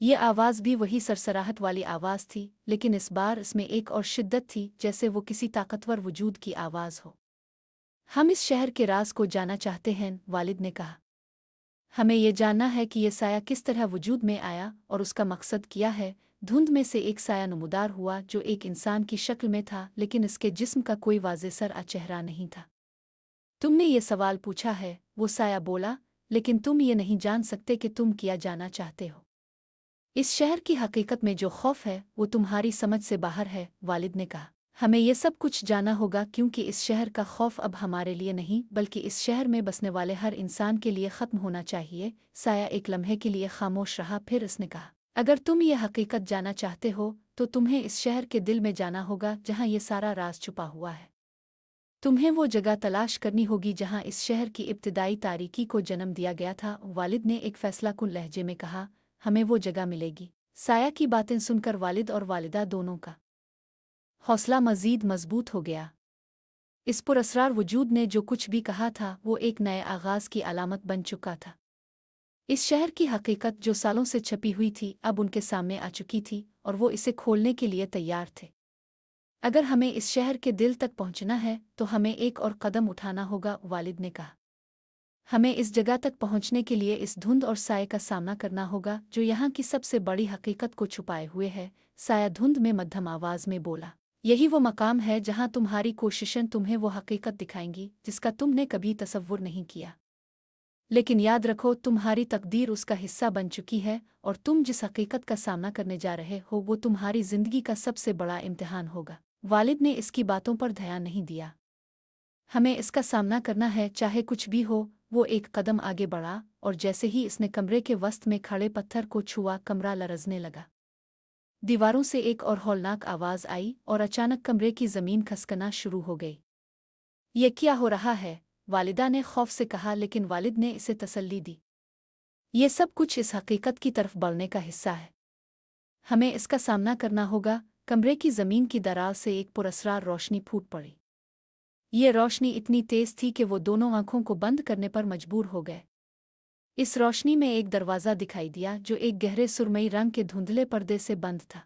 ये आवाज़ भी वही सरसराहट वाली आवाज़ थी, लेकिन इस बार इसमें एक और शिद्दत थी, जैसे वो किसी ताकतवर वजूद की आवाज़ हो। हम इस शहर के राज को जानना चाहते हैं, वालिद ने कहा। हमें ये जानना है कि ये साया किस तरह वजूद में आया और उसका मकसद क्या है। धुंध में से एक साया नुमदार हुआ जो एक इंसान की शक्ल में था, लेकिन इसके जिस्म का कोई वाज़ेह सर आ चेहरा नहीं था। तुमने ये सवाल पूछा है, वो साया बोला, लेकिन तुम ये नहीं जान सकते कि तुम क्या जाना चाहते हो। इस शहर की हकीकत में जो खौफ है वो तुम्हारी समझ से बाहर है, वालिद ने कहा। हमें ये सब कुछ जाना होगा क्योंकि इस शहर का खौफ अब हमारे लिए नहीं, बल्कि इस शहर में बसने वाले हर इंसान के लिए ख़त्म होना चाहिए। साया एक लम्हे के लिए खामोश रहा, फिर उसने कहा, अगर तुम ये हकीकत जाना चाहते हो तो तुम्हें इस शहर के दिल में जाना होगा जहाँ ये सारा राज छुपा हुआ है। तुम्हें वो जगह तलाश करनी होगी जहाँ इस शहर की इब्तिदाई तारीकी को जन्म दिया गया था। वालिद ने एक फैसलाकुन लहजे में कहा, हमें वो जगह मिलेगी। साया की बातें सुनकर वालिद और वालिदा दोनों का हौसला मज़ीद मजबूत हो गया। इस पुरअसरार वजूद ने जो कुछ भी कहा था वो एक नए आगाज़ की अलामत बन चुका था। इस शहर की हकीकत जो सालों से छपी हुई थी अब उनके सामने आ चुकी थी, और वो इसे खोलने के लिए तैयार थे। अगर हमें इस शहर के दिल तक पहुंचना है तो हमें एक और कदम उठाना होगा, वालिद ने कहा। हमें इस जगह तक पहुंचने के लिए इस धुंध और साये का सामना करना होगा जो यहाँ की सबसे बड़ी हकीकत को छुपाए हुए है। साया धुंध में मध्यम आवाज में बोला, यही वो मकाम है जहाँ तुम्हारी कोशिशें तुम्हें वो हकीकत दिखाएंगी जिसका तुमने कभी तसव्वुर नहीं किया। लेकिन याद रखो, तुम्हारी तकदीर उसका हिस्सा बन चुकी है और तुम जिस हकीकत का सामना करने जा रहे हो वो तुम्हारी जिंदगी का सबसे बड़ा इम्तिहान होगा। वालिद ने इसकी बातों पर ध्यान नहीं दिया। हमें इसका सामना करना है चाहे कुछ भी हो। वो एक कदम आगे बढ़ा और जैसे ही इसने कमरे के वस्त में खड़े पत्थर को छुआ, कमरा लरजने लगा। दीवारों से एक और हौलनाक आवाज आई और अचानक कमरे की जमीन खसकना शुरू हो गई। ये क्या हो रहा है? वालिदा ने खौफ से कहा, लेकिन वालिद ने इसे तसल्ली दी। ये सब कुछ इस हकीकत की तरफ बढ़ने का हिस्सा है। हमें इसका सामना करना होगा। कमरे की जमीन की दरार से एक पुरस्रार रोशनी फूट पड़ी। ये रोशनी इतनी तेज थी कि वो दोनों आंखों को बंद करने पर मजबूर हो गए। इस रोशनी में एक दरवाज़ा दिखाई दिया जो एक गहरे सुरमई रंग के धुंधले पर्दे से बंद था।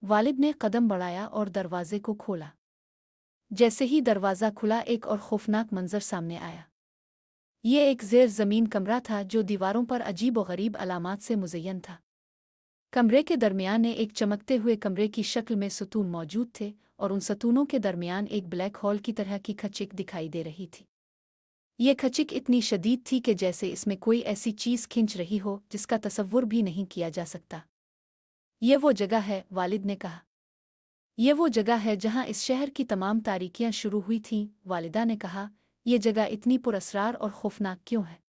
वालिद ने कदम बढ़ाया और दरवाजे को खोला। जैसे ही दरवाज़ा खुला, एक और खौफनाक मंजर सामने आया। ये एक ज़ेर ज़मीन कमरा था जो दीवारों पर अजीब व गरीब अलामात से मुज़य्यन था। कमरे के दरमियान एक चमकते हुए कमरे की शक्ल में सतून मौजूद थे और उन सतूनों के दरमियान एक ब्लैक होल की तरह की खचिक दिखाई दे रही थी। ये खचिक इतनी शदीद थी कि जैसे इसमें कोई ऐसी चीज़ खींच रही हो जिसका तसव्वुर भी नहीं किया जा सकता। ये वो जगह है, वालिद ने कहा। ये वो जगह है जहाँ इस शहर की तमाम तारीकियां शुरू हुई थीं। वालिदा ने कहा, ये जगह इतनी पुरअसरार और खौफनाक क्यों है?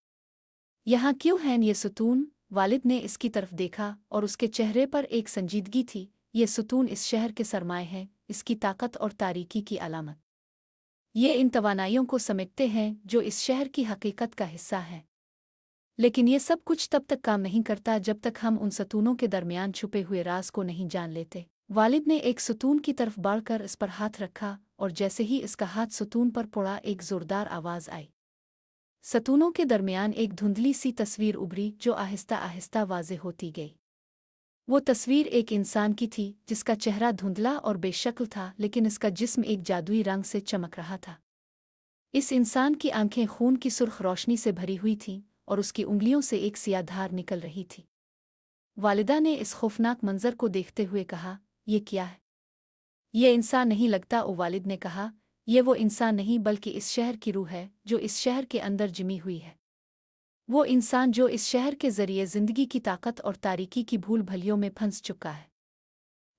यहाँ क्यों हैं ये सतून? वालिद ने इसकी तरफ देखा और उसके चेहरे पर एक संजीदगी थी। ये सतून इस शहर के सरमाए हैं, इसकी ताकत और तारीकी की अलामत। ये इन तवानाइयों को समेटते हैं जो इस शहर की हकीकत का हिस्सा है। लेकिन ये सब कुछ तब तक काम नहीं करता जब तक हम उन सतूनों के दरमियान छुपे हुए राज को नहीं जान लेते। वालिद ने एक सतून की तरफ बढ़कर इस पर हाथ रखा और जैसे ही इसका हाथ सतून पर पड़ा, एक जोरदार आवाज आई। सतूनों के दरमियान एक धुंधली सी तस्वीर उभरी जो आहिस्ता आहिस्ता वाज़े होती गई। वो तस्वीर एक इंसान की थी जिसका चेहरा धुंधला और बेशक्ल था, लेकिन इसका जिस्म एक जादुई रंग से चमक रहा था। इस इंसान की आंखें खून की सुर्ख रोशनी से भरी हुई थीं और उसकी उंगलियों से एक सियाह धार निकल रही थी। वालिदा ने इस खौफनाक मंजर को देखते हुए कहा, ये क्या है? ये इंसान नहीं लगता। ओ वालिद ने कहा, ये वो इंसान नहीं बल्कि इस शहर की रूह है जो इस शहर के अंदर जिमी हुई है। वो इंसान जो इस शहर के जरिए जिंदगी की ताकत और तारीकी की भूल भलियों में फंस चुका है।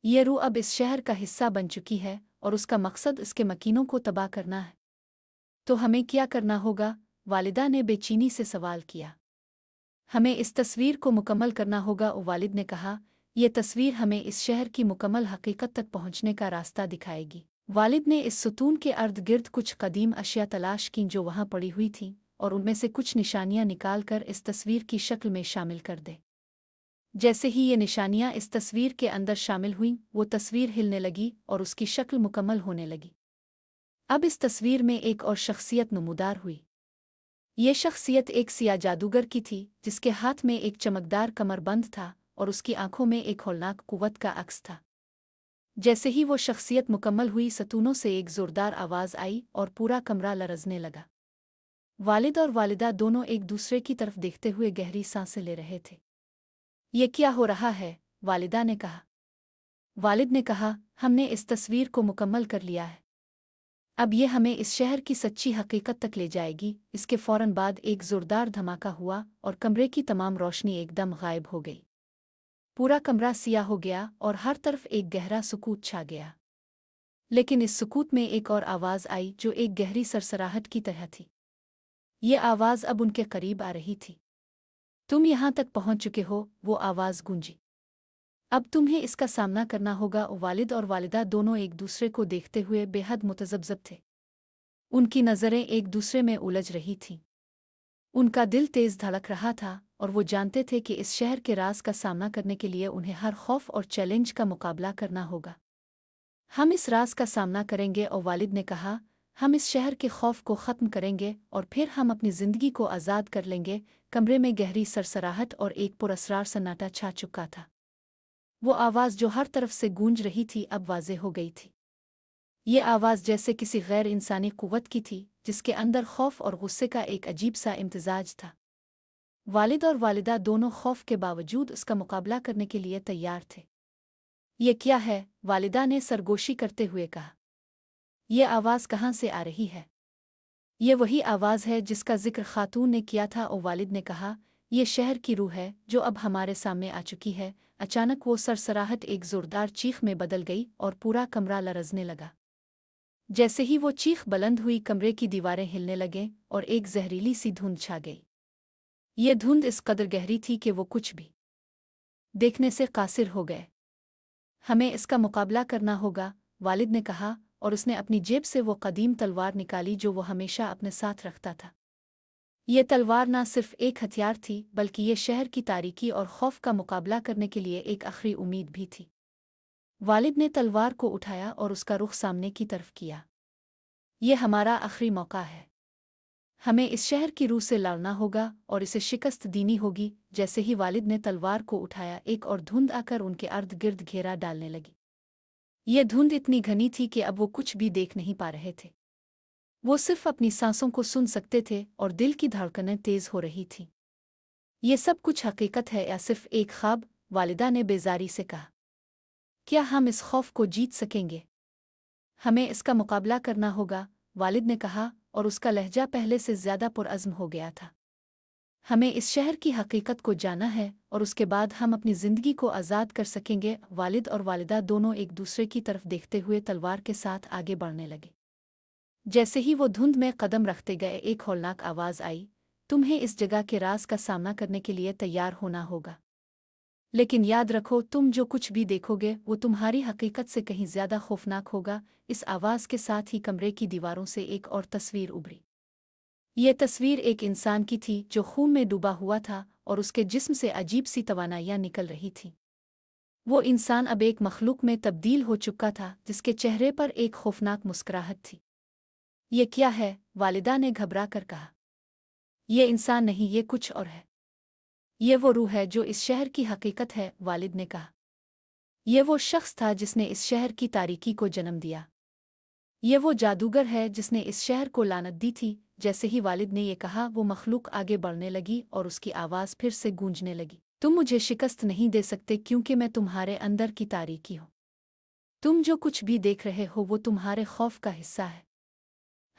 ये रूह अब इस शहर का हिस्सा बन चुकी है और उसका मकसद इसके मकीनों को तबाह करना है। तो हमें क्या करना होगा? वालिदा ने बेचैनी से सवाल किया। हमें इस तस्वीर को मुकम्मल करना होगा। ओ वालिद ने कहा, ये तस्वीर हमें इस शहर की मुकम्मल हकीकत तक पहुंचने का रास्ता दिखाएगी। वालिद ने इस सतून के अर्द गिर्द कुछ कदीम अशिया तलाश की जो वहां पड़ी हुई थीं और उनमें से कुछ निशानियां निकालकर इस तस्वीर की शक्ल में शामिल कर दे। जैसे ही ये निशानियां इस तस्वीर के अंदर शामिल हुईं, वो तस्वीर हिलने लगी और उसकी शक्ल मुकम्मल होने लगी। अब इस तस्वीर में एक और शख्सियत नमूदार हुई। ये शख्सियत एक सिया जादूगर की थी जिसके हाथ में एक चमकदार कमरबंद था और उसकी आंखों में एक हौलनाक कुव्वत का अक्स था। जैसे ही वो शख्सियत मुकम्मल हुई, सतूनों से एक जोरदार आवाज आई और पूरा कमरा लरजने लगा। वालिद और वालिदा दोनों एक दूसरे की तरफ देखते हुए गहरी सांसें ले रहे थे। ये क्या हो रहा है? वालिदा ने कहा। वालिद ने कहा, हमने इस तस्वीर को मुकम्मल कर लिया है। अब ये हमें इस शहर की सच्ची हकीकत तक ले जाएगी। इसके फौरन बाद एक जोरदार धमाका हुआ और कमरे की तमाम रोशनी एकदम गायब हो गई। पूरा कमरा सियाह हो गया और हर तरफ एक गहरा सुकूत छा गया। लेकिन इस सुकूत में एक और आवाज़ आई जो एक गहरी सरसराहट की तरह थी। ये आवाज़ अब उनके करीब आ रही थी। तुम यहाँ तक पहुँच चुके हो, वो आवाज़ गूंजी। अब तुम्हें इसका सामना करना होगा। वालिद और वालिदा दोनों एक दूसरे को देखते हुए बेहद मुतज़ब्ज़ब थे। उनकी नज़रें एक दूसरे में उलझ रही थीं। उनका दिल तेज़ धड़क रहा था और वो जानते थे कि इस शहर के राज का सामना करने के लिए उन्हें हर खौफ और चैलेंज का मुकाबला करना होगा। हम इस राज का सामना करेंगे। और वालिद ने कहा, हम इस शहर के खौफ को ख़त्म करेंगे और फिर हम अपनी ज़िंदगी को आज़ाद कर लेंगे। कमरे में गहरी सरसराहट और एक पुरअसरार सन्नाटा छा चुका था। वो आवाज़ जो हर तरफ से गूंज रही थी अब वाज़ेह हो गई थी। ये आवाज़ जैसे किसी गैर इंसानी कुव्वत की थी जिसके अंदर खौफ और गुस्से का एक अजीब सा इम्तिजाज था। वालिद और वालिदा दोनों खौफ के बावजूद उसका मुकाबला करने के लिए तैयार थे। ये क्या है? वालिदा ने सरगोशी करते हुए कहा। ये आवाज़ कहाँ से आ रही है? ये वही आवाज़ है जिसका जिक्र खातून ने किया था। और वालिद ने कहा, ये शहर की रूह है जो अब हमारे सामने आ चुकी है। अचानक वो सरसराहट एक जोरदार चीख में बदल गई और पूरा कमरा लरजने लगा। जैसे ही वो चीख बुलंद हुई, कमरे की दीवारें हिलने लगें और एक जहरीली सी धुंध छा गई। ये धुंध इस कदर गहरी थी कि वो कुछ भी देखने से कासिर हो गए। हमें इसका मुकाबला करना होगा, वालिद ने कहा, और उसने अपनी जेब से वो कदीम तलवार निकाली जो वो हमेशा अपने साथ रखता था। ये तलवार न सिर्फ एक हथियार थी, बल्कि ये शहर की तारीकी और खौफ का मुकाबला करने के लिए एक आखिरी उम्मीद भी थी। वालिद ने तलवार को उठाया और उसका रुख सामने की तरफ किया। ये हमारा आखिरी मौका है। हमें इस शहर की रूह से लड़ना होगा और इसे शिकस्त देनी होगी। जैसे ही वालिद ने तलवार को उठाया, एक और धुंध आकर उनके अर्द गिर्द घेरा डालने लगी। ये धुंध इतनी घनी थी कि अब वो कुछ भी देख नहीं पा रहे थे। वो सिर्फ अपनी सांसों को सुन सकते थे और दिल की धड़कनें तेज हो रही थीं। ये सब कुछ हकीकत है या सिर्फ एक ख्वाब? वालिदा ने बेजारी से कहा। क्या हम इस खौफ को जीत सकेंगे? हमें इसका मुकाबला करना होगा, वालिद ने कहा, और उसका लहजा पहले से ज्यादा पुरअज़्म हो गया था। हमें इस शहर की हकीकत को जाना है और उसके बाद हम अपनी जिंदगी को आज़ाद कर सकेंगे। वालिद और वालिदा दोनों एक दूसरे की तरफ देखते हुए तलवार के साथ आगे बढ़ने लगे। जैसे ही वो धुंध में कदम रखते गए, एक हौलनाक आवाज़ आई, तुम्हें इस जगह के राज का सामना करने के लिए तैयार होना होगा। लेकिन याद रखो, तुम जो कुछ भी देखोगे वो तुम्हारी हकीकत से कहीं ज्यादा खौफनाक होगा। इस आवाज़ के साथ ही कमरे की दीवारों से एक और तस्वीर उभरी। ये तस्वीर एक इंसान की थी जो खून में डूबा हुआ था और उसके जिस्म से अजीब सी तवानाइयां निकल रही थीं। वो इंसान अब एक मखलूक में तब्दील हो चुका था जिसके चेहरे पर एक खौफनाक मुस्कुराहट थी। ये क्या है? वालिदा ने घबरा कर कहा। ये इंसान नहीं, ये कुछ और है। ये वो रूह है जो इस शहर की हकीकत है, वालिद ने कहा। ये वो शख्स था जिसने इस शहर की तारीकी को जन्म दिया। ये वो जादूगर है जिसने इस शहर को लानत दी थी। जैसे ही वालिद ने ये कहा, वो मखलूक आगे बढ़ने लगी और उसकी आवाज़ फिर से गूंजने लगी। तुम मुझे शिकस्त नहीं दे सकते क्योंकि मैं तुम्हारे अंदर की तारीकी हूँ। तुम जो कुछ भी देख रहे हो वो तुम्हारे खौफ का हिस्सा है।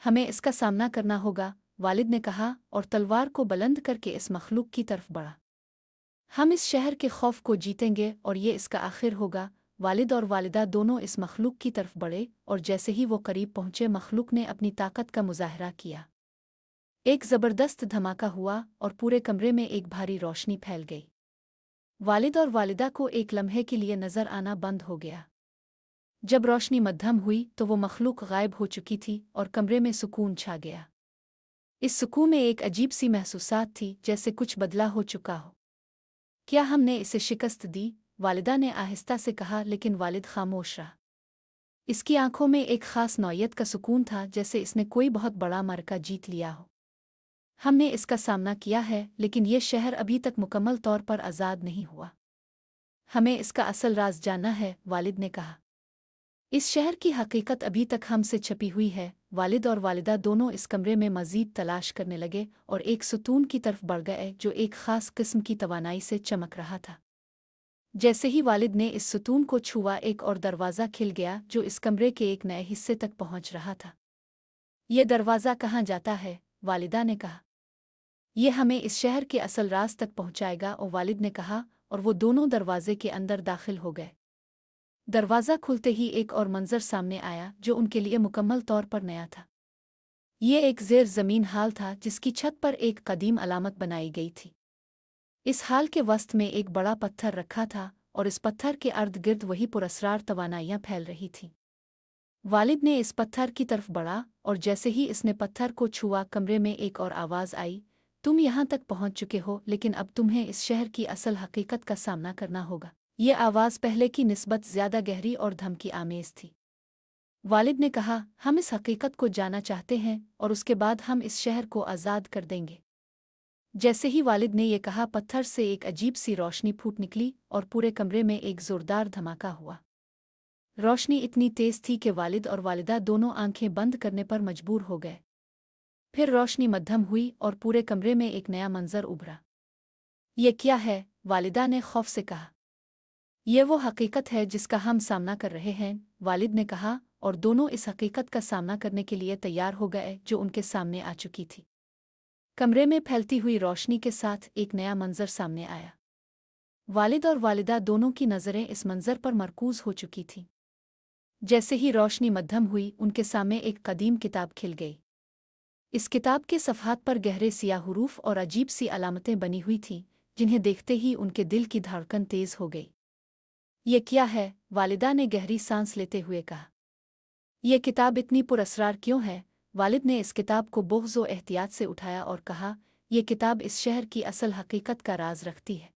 हमें इसका सामना करना होगा, वालिद ने कहा, और तलवार को बुलंद करके इस मखलूक की तरफ बढ़ा। हम इस शहर के खौफ को जीतेंगे और ये इसका आखिर होगा। वालिद और वालिदा दोनों इस मखलूक की तरफ बढ़े और जैसे ही वो करीब पहुंचे, मखलूक ने अपनी ताकत का मुजाहरा किया। एक ज़बरदस्त धमाका हुआ और पूरे कमरे में एक भारी रोशनी फैल गई। वालिद और वालिदा को एक लम्हे के लिए नज़र आना बंद हो गया। जब रोशनी मध्यम हुई तो वो मखलूक गायब हो चुकी थी और कमरे में सुकून छा गया। इस सुकून में एक अजीब सी महसूसात थी, जैसे कुछ बदला हो चुका हो। क्या हमने इसे शिकस्त दी? वालिदा ने आहिस्ता से कहा, लेकिन वालिद खामोश रहा। इसकी आंखों में एक खास नौयत का सुकून था, जैसे इसने कोई बहुत बड़ा मरका जीत लिया हो। हमने इसका सामना किया है, लेकिन ये शहर अभी तक मुकम्मल तौर पर आज़ाद नहीं हुआ। हमें इसका असल राज जानना है, वालिद ने कहा। इस शहर की हकीकत अभी तक हमसे छपी हुई है। वालिद और वालिदा दोनों इस कमरे में मज़ीद तलाश करने लगे और एक सुतून की तरफ बढ़ गए जो एक ख़ास किस्म की तवानाई से चमक रहा था। जैसे ही वालिद ने इस सुतून को छुआ, एक और दरवाज़ा खिल गया जो इस कमरे के एक नए हिस्से तक पहुंच रहा था। ये दरवाज़ा कहाँ जाता है? वालिदा ने कहा। ये हमें इस शहर के असल राज तक पहुंचाएगा, और वालिद ने कहा, और वो दोनों दरवाजे के अंदर दाखिल हो गए। दरवाज़ा खुलते ही एक और मंजर सामने आया जो उनके लिए मुकम्मल तौर पर नया था। ये एक ज़ेर ज़मीन हाल था जिसकी छत पर एक कदीम अलामत बनाई गई थी। इस हाल के वस्त में एक बड़ा पत्थर रखा था और इस पत्थर के अर्द गिर्द वही पुरस्रार तवानाइयां फैल रही थीं। वालिद ने इस पत्थर की तरफ बढ़ा और जैसे ही इसने पत्थर को छुआ, कमरे में एक और आवाज़ आई, तुम यहाँ तक पहुँच चुके हो, लेकिन अब तुम्हें इस शहर की असल हकीकत का सामना करना होगा। ये आवाज़ पहले की निस्बत ज़्यादा गहरी और धमकी आमेज़ थी। वालिद ने कहा, हम इस हकीकत को जानना चाहते हैं और उसके बाद हम इस शहर को आज़ाद कर देंगे। जैसे ही वालिद ने यह कहा, पत्थर से एक अजीब सी रोशनी फूट निकली और पूरे कमरे में एक ज़ोरदार धमाका हुआ। रोशनी इतनी तेज़ थी कि वालिद और वालिदा दोनों आंखें बंद करने पर मजबूर हो गए। फिर रोशनी मध्यम हुई और पूरे कमरे में एक नया मंजर उभरा। ये क्या है? वालिदा ने खौफ से कहा। ये वो हकीकत है जिसका हम सामना कर रहे हैं, वालिद ने कहा, और दोनों इस हकीकत का सामना करने के लिए तैयार हो गए जो उनके सामने आ चुकी थी। कमरे में फैलती हुई रोशनी के साथ एक नया मंजर सामने आया। वालिद और वालिदा दोनों की नज़रें इस मंजर पर मरकूज हो चुकी थीं। जैसे ही रोशनी मध्यम हुई, उनके सामने एक कदीम किताब खिल गई। इस किताब के सफ़हात पर गहरे सियाह हुरूफ और अजीब सी अलामतें बनी हुई थीं, जिन्हें देखते ही उनके दिल की धड़कन तेज़ हो गई। ये क्या है? वालिदा ने गहरी सांस लेते हुए कहा। यह किताब इतनी पुरअसरार क्यों है? वालिद ने इस किताब को बोझ व एहतियात से उठाया और कहा, यह किताब इस शहर की असल हकीकत का राज रखती है।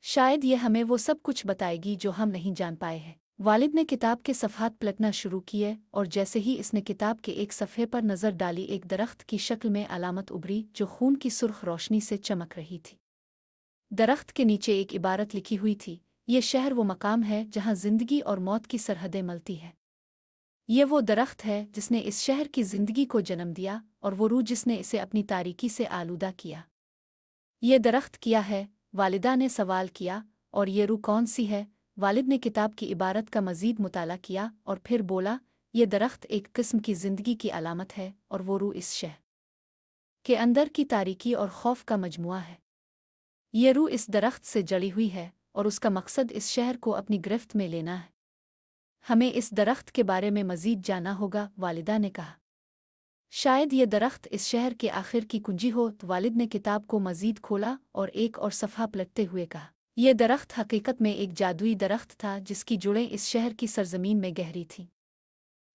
शायद यह हमें वो सब कुछ बताएगी जो हम नहीं जान पाए हैं। वालिद ने किताब के सफ़हात पलटना शुरू किए और जैसे ही इसने किताब के एक सफ़े पर नज़र डाली, एक दरख्त की शक्ल में अलामत उभरी जो खून की सुर्ख रोशनी से चमक रही थी। दरख्त के नीचे एक इबारत लिखी हुई थी, ये शहर वो मकाम है जहाँ ज़िंदगी और मौत की सरहदें मलती हैं। ये वो दरख्त है जिसने इस शहर की ज़िंदगी को जन्म दिया और वो रूह जिसने इसे अपनी तारीकी से आलूदा किया। ये दरख्त क्या है? वालिदा ने सवाल किया। और ये रूह कौन सी है? वालिद ने किताब की इबारत का मज़ीद मुताला किया और फिर बोला, ये दरख्त एक किस्म की ज़िंदगी की अलामत है और वो रूह इस शहर के अंदर की तारीकी और खौफ का मजमुआ है। ये रूह इस दरख्त से जड़ी हुई है और उसका मकसद इस शहर को अपनी गिरफ्त में लेना है। हमें इस दरख्त के बारे में मज़ीद जानना होगा, वालिदा ने कहा। शायद ये दरख्त इस शहर के आखिर की कुंजी हो। तो वालिद ने किताब को मज़ीद खोला और एक और सफ़हा पलटते हुए कहा, यह दरख्त हकीकत में एक जादुई दरख्त था जिसकी जुड़ें इस शहर की सरजमीन में गहरी थीं।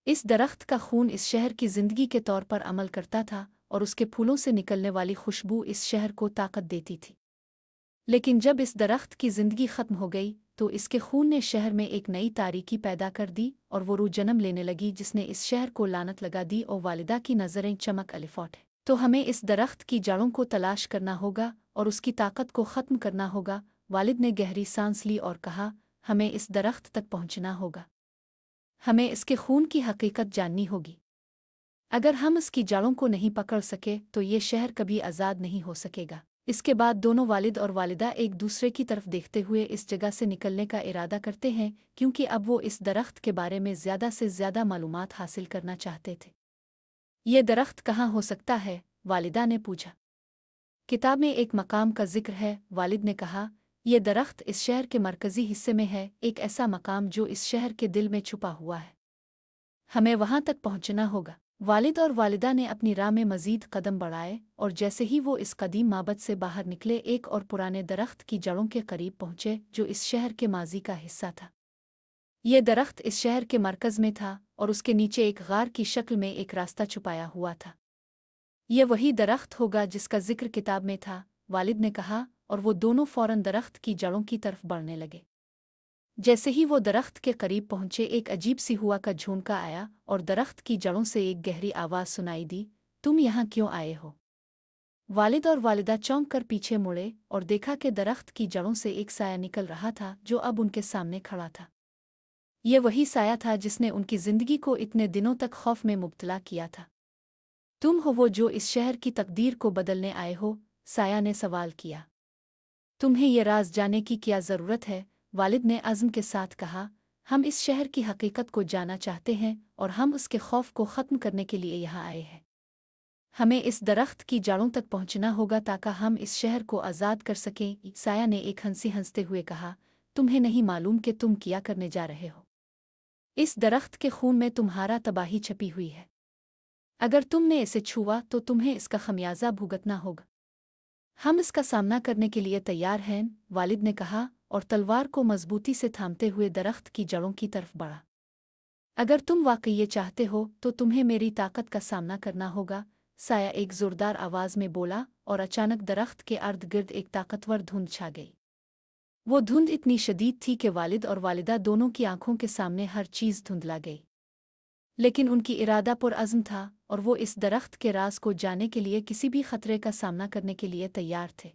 इस दरख्त का खून इस शहर की ज़िंदगी के तौर पर अमल करता था और उसके फूलों से निकलने वाली खुशबू इस शहर को ताकत देती थी। लेकिन जब इस दरख्त की ज़िंदगी ख़त्म हो गई तो इसके खून ने शहर में एक नई तारीकी पैदा कर दी और वो रूह जन्म लेने लगी जिसने इस शहर को लानत लगा दी। और वालिदा की नज़रें चमक अलिफौट है। तो हमें इस दरख्त की जड़ों को तलाश करना होगा और उसकी ताकत को ख़त्म करना होगा। वालिद ने गहरी सांस ली और कहा, हमें इस दरख्त तक पहुँचना होगा। हमें इसके खून की हकीकत जाननी होगी। अगर हम इसकी जड़ों को नहीं पकड़ सके तो ये शहर कभी आज़ाद नहीं हो सकेगा। इसके बाद दोनों वालिद और वालिदा एक दूसरे की तरफ देखते हुए इस जगह से निकलने का इरादा करते हैं, क्योंकि अब वो इस दरख्त के बारे में ज़्यादा से ज़्यादा मालूमात हासिल करना चाहते थे। ये दरख्त कहाँ हो सकता है? वालिदा ने पूछा। किताब में एक मकाम का जिक्र है, वालिद ने कहा। यह दरख्त इस शहर के मरकज़ी हिस्से में है, एक ऐसा मकाम जो इस शहर के दिल में छुपा हुआ है। हमें वहाँ तक पहुँचना होगा। वालिद और वालिदा ने अपनी राह में मज़ीद कदम बढ़ाए और जैसे ही वो इस कदीम माबद से बाहर निकले, एक और पुराने दरख्त की जड़ों के करीब पहुँचे जो इस शहर के माजी का हिस्सा था। ये दरख्त इस शहर के मरकज़ में था और उसके नीचे एक गार की शक्ल में एक रास्ता छुपाया हुआ था। ये वही दरख्त होगा जिसका जिक्र किताब में था, वालिद ने कहा, और वो दोनों फ़ौरन दरख्त की जड़ों की तरफ बढ़ने लगे। जैसे ही वो दरख्त के करीब पहुँचे, एक अजीब सी हुआ का झोंका आया और दरख्त की जड़ों से एक गहरी आवाज़ सुनाई दी, तुम यहाँ क्यों आए हो? वालिद और वालिदा चौंक कर पीछे मुड़े और देखा कि दरख्त की जड़ों से एक साया निकल रहा था जो अब उनके सामने खड़ा था। ये वही साया था जिसने उनकी ज़िंदगी को इतने दिनों तक खौफ में मुब्तला किया था। तुम हो वो जो इस शहर की तकदीर को बदलने आए हो? साया ने सवाल किया। तुम्हें ये राज जानने की क्या ज़रूरत है? वालिद ने अज़्म के साथ कहा, हम इस शहर की हकीकत को जानना चाहते हैं और हम उसके खौफ को ख़त्म करने के लिए यहाँ आए हैं। हमें इस दरख्त की जड़ों तक पहुँचना होगा ताकि हम इस शहर को आज़ाद कर सकें। साया ने एक हंसी हंसते हुए कहा, तुम्हें नहीं मालूम कि तुम क्या करने जा रहे हो। इस दरख्त के खून में तुम्हारा तबाही छपी हुई है। अगर तुमने इसे छुआ तो तुम्हें इसका खमियाजा भुगतना होगा। हम इसका सामना करने के लिए तैयार हैं, वालिद ने कहा और तलवार को मजबूती से थामते हुए दरख्त की जड़ों की तरफ बढ़ा। अगर तुम वाकई ये चाहते हो तो तुम्हें मेरी ताकत का सामना करना होगा, साया एक जोरदार आवाज़ में बोला और अचानक दरख्त के अर्द गिर्द एक ताकतवर धुंध छा गई। वो धुंध इतनी शदीद थी कि वालिद और वालिदा दोनों की आंखों के सामने हर चीज़ धुंधला गई। लेकिन उनकी इरादा पुरअज़्म था और वो इस दरख्त के राज को जानने के लिए किसी भी खतरे का सामना करने के लिए तैयार थे।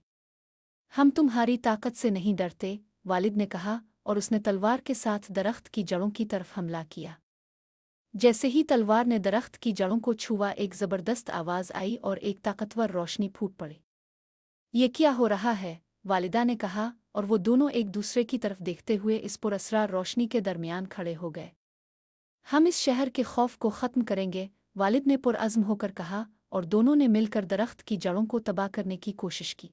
हम तुम्हारी ताकत से नहीं डरते, वालिद ने कहा और उसने तलवार के साथ दरख्त की जड़ों की तरफ हमला किया। जैसे ही तलवार ने दरख्त की जड़ों को छुआ, एक जबरदस्त आवाज आई और एक ताकतवर रोशनी फूट पड़ी। ये क्या हो रहा है? वालिदा ने कहा, और वो दोनों एक दूसरे की तरफ देखते हुए इस पुरअसरार रोशनी के दरमियान खड़े हो गए। हम इस शहर के खौफ को ख़त्म करेंगे, वालिद ने पुरअज़्म होकर कहा, और दोनों ने मिलकर दरख्त की जड़ों को तबाह करने की कोशिश की।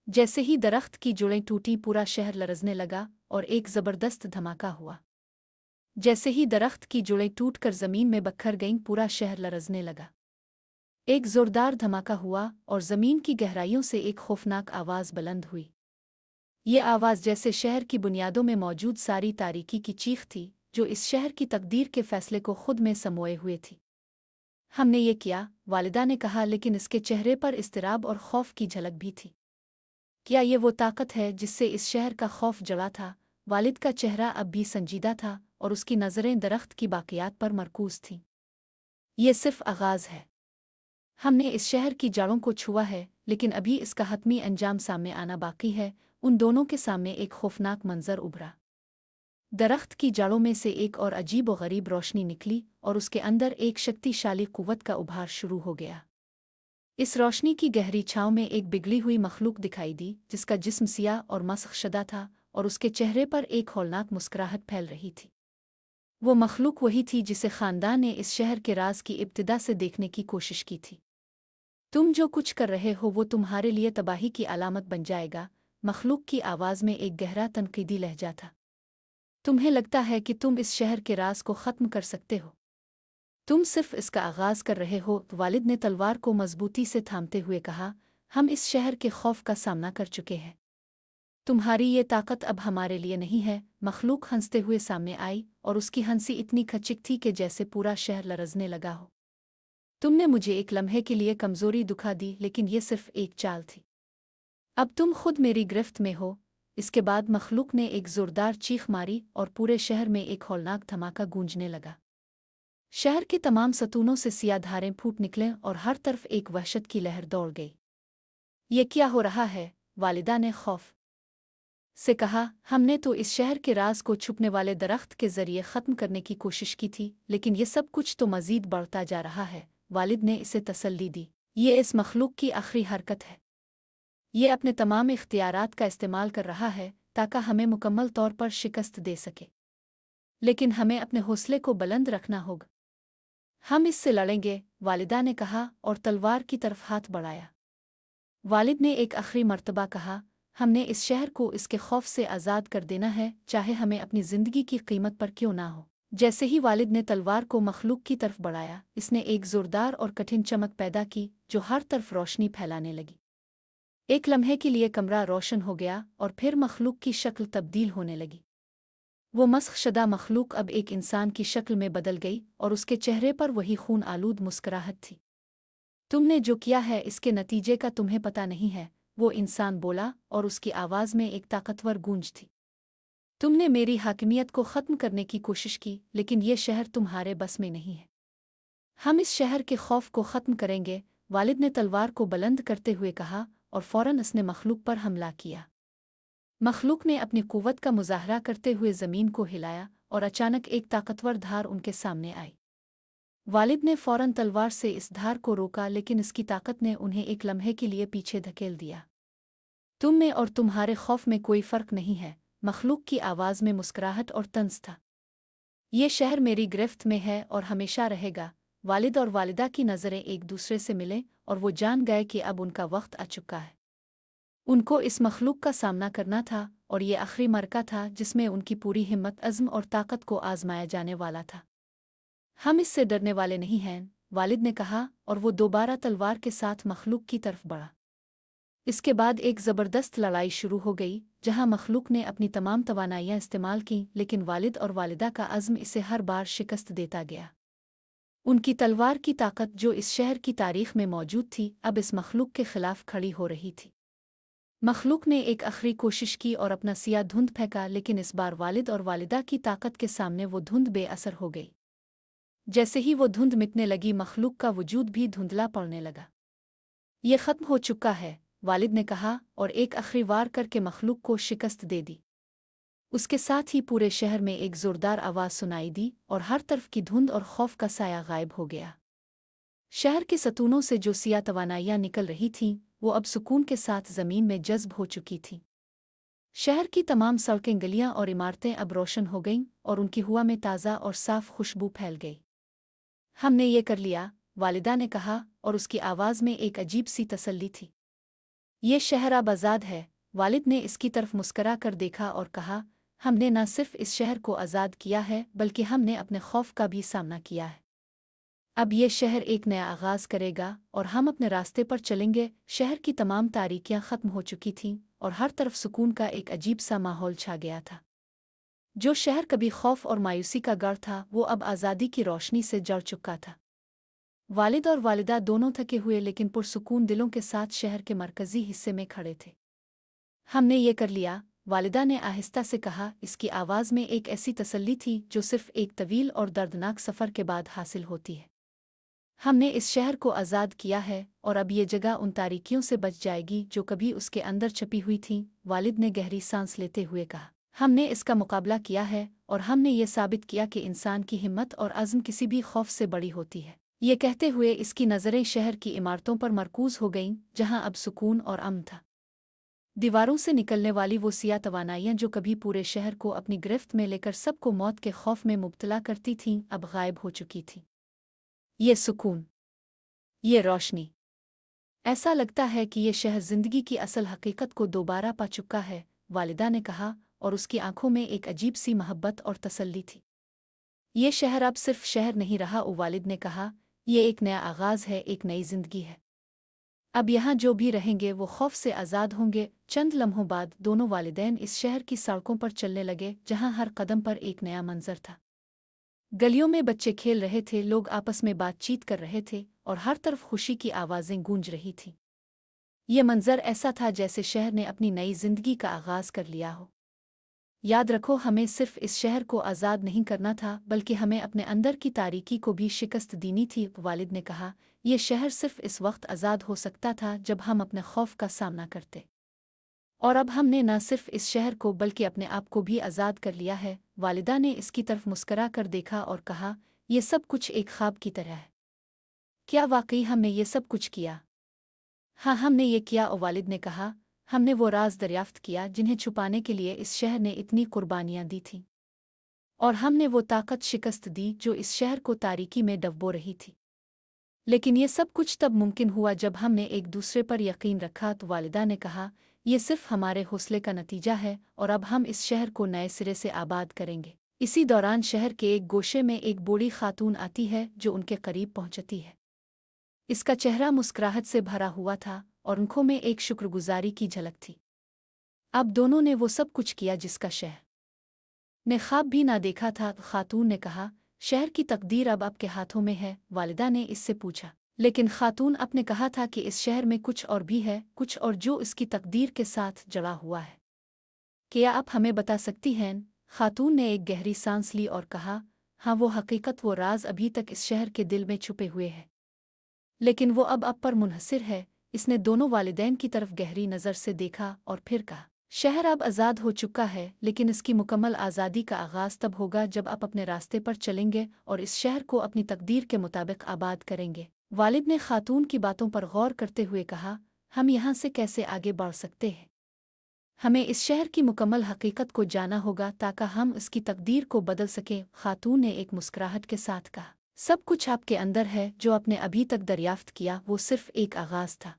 जैसे ही दरख्त की जड़ें टूटी, पूरा शहर लरज़ने लगा और एक ज़बरदस्त धमाका हुआ। जैसे ही दरख्त की जड़ें टूटकर ज़मीन में बखर गईं, पूरा शहर लरज़ने लगा। एक ज़ोरदार धमाका हुआ और ज़मीन की गहराइयों से एक खौफनाक आवाज़ बुलंद हुई। ये आवाज़ जैसे शहर की बुनियादों में मौजूद सारी तारीकी की चीख थी, जो इस शहर की तकदीर के फैसले को खुद में समोए हुए थी। हमने ये किया, वालिदा ने कहा, लेकिन इसके चेहरे पर इज़्तिराब और खौफ की झलक भी थी। क्या ये वो ताकत है जिससे इस शहर का खौफ जड़ा था? वालिद का चेहरा अब भी संजीदा था और उसकी नज़रें दरख्त की बाक़ियात पर मरकूज़ थीं। ये सिर्फ़ आगाज़ है। हमने इस शहर की जड़ों को छुआ है, लेकिन अभी इसका हतमी अंजाम सामने आना बाकी है। उन दोनों के सामने एक खौफनाक मंजर उभरा। दरख्त की जड़ों में से एक और अजीब व गरीब रोशनी निकली और उसके अंदर एक शक्तिशाली कुव्वत का उभार शुरू हो गया। इस रोशनी की गहरी छाँव में एक बिगड़ी हुई मखलूक दिखाई दी, जिसका जिस्म सियाह और मस्ख़शदा था और उसके चेहरे पर एक हौलनाक मुस्कुराहट फैल रही थी। वो मखलूक वही थी जिसे ख़ानदान ने इस शहर के राज की इब्तिदा से देखने की कोशिश की थी। तुम जो कुछ कर रहे हो वो तुम्हारे लिए तबाही की अलामत बन जाएगा। मखलूक की आवाज़ में एक गहरा तनकीदी लहजा था। तुम्हें लगता है कि तुम इस शहर के राज को ख़त्म कर सकते हो? तुम सिर्फ इसका आगाज़ कर रहे हो। वालिद ने तलवार को मजबूती से थामते हुए कहा, हम इस शहर के खौफ का सामना कर चुके हैं। तुम्हारी ये ताकत अब हमारे लिए नहीं है। मखलूक हंसते हुए सामने आई और उसकी हंसी इतनी खचिक थी कि जैसे पूरा शहर लरज़ने लगा हो। तुमने मुझे एक लम्हे के लिए कमज़ोरी दुखा दी, लेकिन ये सिर्फ एक चाल थी। अब तुम खुद मेरी गिरफ्त में हो। इसके बाद मखलूक ने एक ज़ोरदार चीख मारी और पूरे शहर में एक हौलनाक धमाका गूंजने लगा। शहर के तमाम सतूनों से सियाह धारें फूट निकलें और हर तरफ एक वहशत की लहर दौड़ गई। ये क्या हो रहा है? वालिदा ने खौफ से कहा, हमने तो इस शहर के राज को छुपने वाले दरख्त के ज़रिए ख़त्म करने की कोशिश की थी, लेकिन ये सब कुछ तो मज़ीद बढ़ता जा रहा है। वालिद ने इसे तसल्ली दी, ये इस मखलूक की आखिरी हरकत है। ये अपने तमाम इख्तियारात का इस्तेमाल कर रहा है ताकि हमें मुकम्मल तौर पर शिकस्त दे सके। लेकिन हमें अपने हौसले को बुलंद रखना होगा। हम इससे लड़ेंगे, वालिदा ने कहा और तलवार की तरफ हाथ बढ़ाया। वालिद ने एक आखिरी मर्तबा कहा, हमने इस शहर को इसके खौफ से आज़ाद कर देना है, चाहे हमें अपनी ज़िंदगी की कीमत पर क्यों ना हो। जैसे ही वालिद ने तलवार को मखलूक की तरफ बढ़ाया, इसने एक ज़ोरदार और कठिन चमक पैदा की जो हर तरफ रोशनी फैलाने लगी। एक लम्हे के लिए कमरा रोशन हो गया और फिर मखलूक की शक्ल तब्दील होने लगी। वो मस्ख़शदा मखलूक अब एक इंसान की शक्ल में बदल गई और उसके चेहरे पर वही खून आलूद मुस्कुराहट थी। तुमने जो किया है इसके नतीजे का तुम्हें पता नहीं है, वो इंसान बोला और उसकी आवाज़ में एक ताकतवर गूंज थी। तुमने मेरी हाकिमियत को ख़त्म करने की कोशिश की, लेकिन ये शहर तुम्हारे बस में नहीं है। हम इस शहर के खौफ को ख़त्म करेंगे, वालिद ने तलवार को बुलंद करते हुए कहा और फ़ौरन उसने मखलूक पर हमला किया। मखलूक ने अपनी कुव्वत का मुज़ाहरा करते हुए ज़मीन को हिलाया और अचानक एक ताकतवर धार उनके सामने आई। वालिद ने फ़ौरन तलवार से इस धार को रोका, लेकिन इसकी ताकत ने उन्हें एक लम्हे के लिए पीछे धकेल दिया। तुम में और तुम्हारे खौफ में कोई फ़र्क नहीं है। मखलूक की आवाज़ में मुस्कुराहट और तंज था। ये शहर मेरी गिरफ्त में है और हमेशा रहेगा। वालिद और वालिदा की नज़रें एक दूसरे से मिले और वो जान गए कि अब उनका वक्त आ चुका है। उनको इस मखलूक का सामना करना था और ये आखिरी मरका था जिसमें उनकी पूरी हिम्मत, अज़्म और ताकत को आज़माया जाने वाला था। हम इससे डरने वाले नहीं हैं, वालिद ने कहा और वो दोबारा तलवार के साथ मखलूक की तरफ बढ़ा। इसके बाद एक ज़बरदस्त लड़ाई शुरू हो गई, जहां मखलूक ने अपनी तमाम तवानाइयां इस्तेमाल कीं, लेकिन वालिद और वालिदा का अज़्म इसे हर बार शिकस्त देता गया। उनकी तलवार की ताकत जो इस शहर की तारीख़ में मौजूद थी, अब इस मखलूक के ख़िलाफ़ खड़ी हो रही थी। मखलूक ने एक आखिरी कोशिश की और अपना सियाह धुंध फेंका, लेकिन इस बार वालिद और वालिदा की ताकत के सामने वो धुंध बेअसर हो गई। जैसे ही वो धुंध मिटने लगी, मखलूक का वजूद भी धुंधला पड़ने लगा। ये ख़त्म हो चुका है, वालिद ने कहा और एक आखिरी वार करके मखलूक को शिकस्त दे दी। उसके साथ ही पूरे शहर में एक जोरदार आवाज़ सुनाई दी और हर तरफ की धुंध और खौफ का साया गायब हो गया। शहर के सतूनों से जो सिया तवानाइयाँ निकल रही थीं, वो अब सुकून के साथ ज़मीन में जज़्ब हो चुकी थीं। शहर की तमाम सड़कें, गलियाँ और इमारतें अब रोशन हो गईं और उनकी हवा में ताज़ा और साफ खुशबू फैल गई। हमने ये कर लिया, वालिदा ने कहा, और उसकी आवाज़ में एक अजीब सी तसल्ली थी। ये शहर अब आज़ाद है। वालिद ने इसकी तरफ मुस्करा कर देखा और कहा, हमने न सिर्फ इस शहर को आज़ाद किया है, बल्कि हमने अपने खौफ का भी सामना किया है। अब ये शहर एक नया आगाज़ करेगा और हम अपने रास्ते पर चलेंगे। शहर की तमाम तारीकियां ख़त्म हो चुकी थीं और हर तरफ सुकून का एक अजीब सा माहौल छा गया था। जो शहर कभी खौफ और मायूसी का गढ़ था, वो अब आज़ादी की रोशनी से जड़ चुका था। वालिद और वालिदा दोनों थके हुए लेकिन पुरसुकून दिलों के साथ शहर के मरकज़ी हिस्से में खड़े थे। हमने ये कर लिया, वालिदा ने आहिस्ता से कहा। इसकी आवाज़ में एक ऐसी तसल्ली थी जो सिर्फ एक तवील और दर्दनाक सफ़र के बाद हासिल होती है। हमने इस शहर को आज़ाद किया है और अब ये जगह उन तारीकियों से बच जाएगी जो कभी उसके अंदर छपी हुई थीं। वालिद ने गहरी सांस लेते हुए कहा, हमने इसका मुकाबला किया है और हमने ये साबित किया कि इंसान की हिम्मत और अज़्म किसी भी खौफ से बड़ी होती है। ये कहते हुए इसकी नज़रें शहर की इमारतों पर मरकूज़ हो गईं, जहाँ अब सुकून और अमन था। दीवारों से निकलने वाली वो सिया तवानाइयाँ जो कभी पूरे शहर को अपनी गिरफ्त में लेकर सबको मौत के खौफ में मुब्तला करती थीं, अब गायब हो चुकी थीं। ये सुकून, ये रोशनी, ऐसा लगता है कि ये शहर जिंदगी की असल हकीकत को दोबारा पा चुका है, वालिदा ने कहा, और उसकी आंखों में एक अजीब सी मोहब्बत और तसल्ली थी। ये शहर अब सिर्फ शहर नहीं रहा, वालिद ने कहा, ये एक नया आगाज़ है, एक नई जिंदगी है। अब यहाँ जो भी रहेंगे वो खौफ से आज़ाद होंगे। चंद लम्हों बाद दोनों वालिदैन इस शहर की सड़कों पर चलने लगे, जहाँ हर कदम पर एक नया मंजर था। गलियों में बच्चे खेल रहे थे, लोग आपस में बातचीत कर रहे थे और हर तरफ खुशी की आवाज़ें गूंज रही थीं। ये मंजर ऐसा था जैसे शहर ने अपनी नई जिंदगी का आगाज़ कर लिया हो। याद रखो, हमें सिर्फ इस शहर को आज़ाद नहीं करना था, बल्कि हमें अपने अंदर की तारीकी को भी शिकस्त देनी थी, वालिद ने कहा। यह शहर सिर्फ इस वक्त आज़ाद हो सकता था जब हम अपने खौफ का सामना करते, और अब हमने न सिर्फ इस शहर को बल्कि अपने आप को भी आज़ाद कर लिया है। वालिदा ने इसकी तरफ मुस्करा कर देखा और कहा, यह सब कुछ एक ख्वाब की तरह है। क्या वाकई हमने ये सब कुछ किया? हाँ, हमने ये किया, और वालिद ने कहा, हमने वो राज दरियाफ्त किया जिन्हें छुपाने के लिए इस शहर ने इतनी कुर्बानियां दी थीं, और हमने वो ताकत शिकस्त दी जो इस शहर को तारीकी में डुबो रही थी। लेकिन ये सब कुछ तब मुमकिन हुआ जब हमने एक दूसरे पर यकीन रखा। तो वालिदा ने कहा, यह सिर्फ हमारे हौसले का नतीजा है और अब हम इस शहर को नए सिरे से आबाद करेंगे। इसी दौरान शहर के एक गोशे में एक बूढ़ी खातून आती है जो उनके करीब पहुंचती है। इसका चेहरा मुस्कुराहट से भरा हुआ था और आंखों में एक शुक्रगुजारी की झलक थी। अब दोनों ने वो सब कुछ किया जिसका शहर ने ख्वाब भी ना देखा था। खातून ने कहा, शहर की तकदीर अब आपके हाथों में है। वालिदा ने इससे पूछा, लेकिन खातून आपने कहा था कि इस शहर में कुछ और भी है, कुछ और जो इसकी तकदीर के साथ जड़ा हुआ है। क्या आप हमें बता सकती हैं? खातून ने एक गहरी सांस ली और कहा, हाँ, वो हकीकत, वो राज अभी तक इस शहर के दिल में छुपे हुए हैं, लेकिन वो अब आप पर मुनहसिर है। इसने दोनों वालिदैन की तरफ गहरी नज़र से देखा और फिर कहा, शहर अब आज़ाद हो चुका है, लेकिन इसकी मुकम्मल आज़ादी का आगाज़ तब होगा जब आप अपने रास्ते पर चलेंगे और इस शहर को अपनी तकदीर के मुताबिक आबाद करेंगे। वालिद ने खातून की बातों पर गौर करते हुए कहा, हम यहाँ से कैसे आगे बढ़ सकते हैं? हमें इस शहर की मुकम्मल हकीकत को जाना होगा ताकि हम इसकी तकदीर को बदल सकें। खातून ने एक मुस्कुराहट के साथ कहा, सब कुछ आपके अंदर है। जो आपने अभी तक दरियाफ्त किया वो सिर्फ एक आगाज़ था।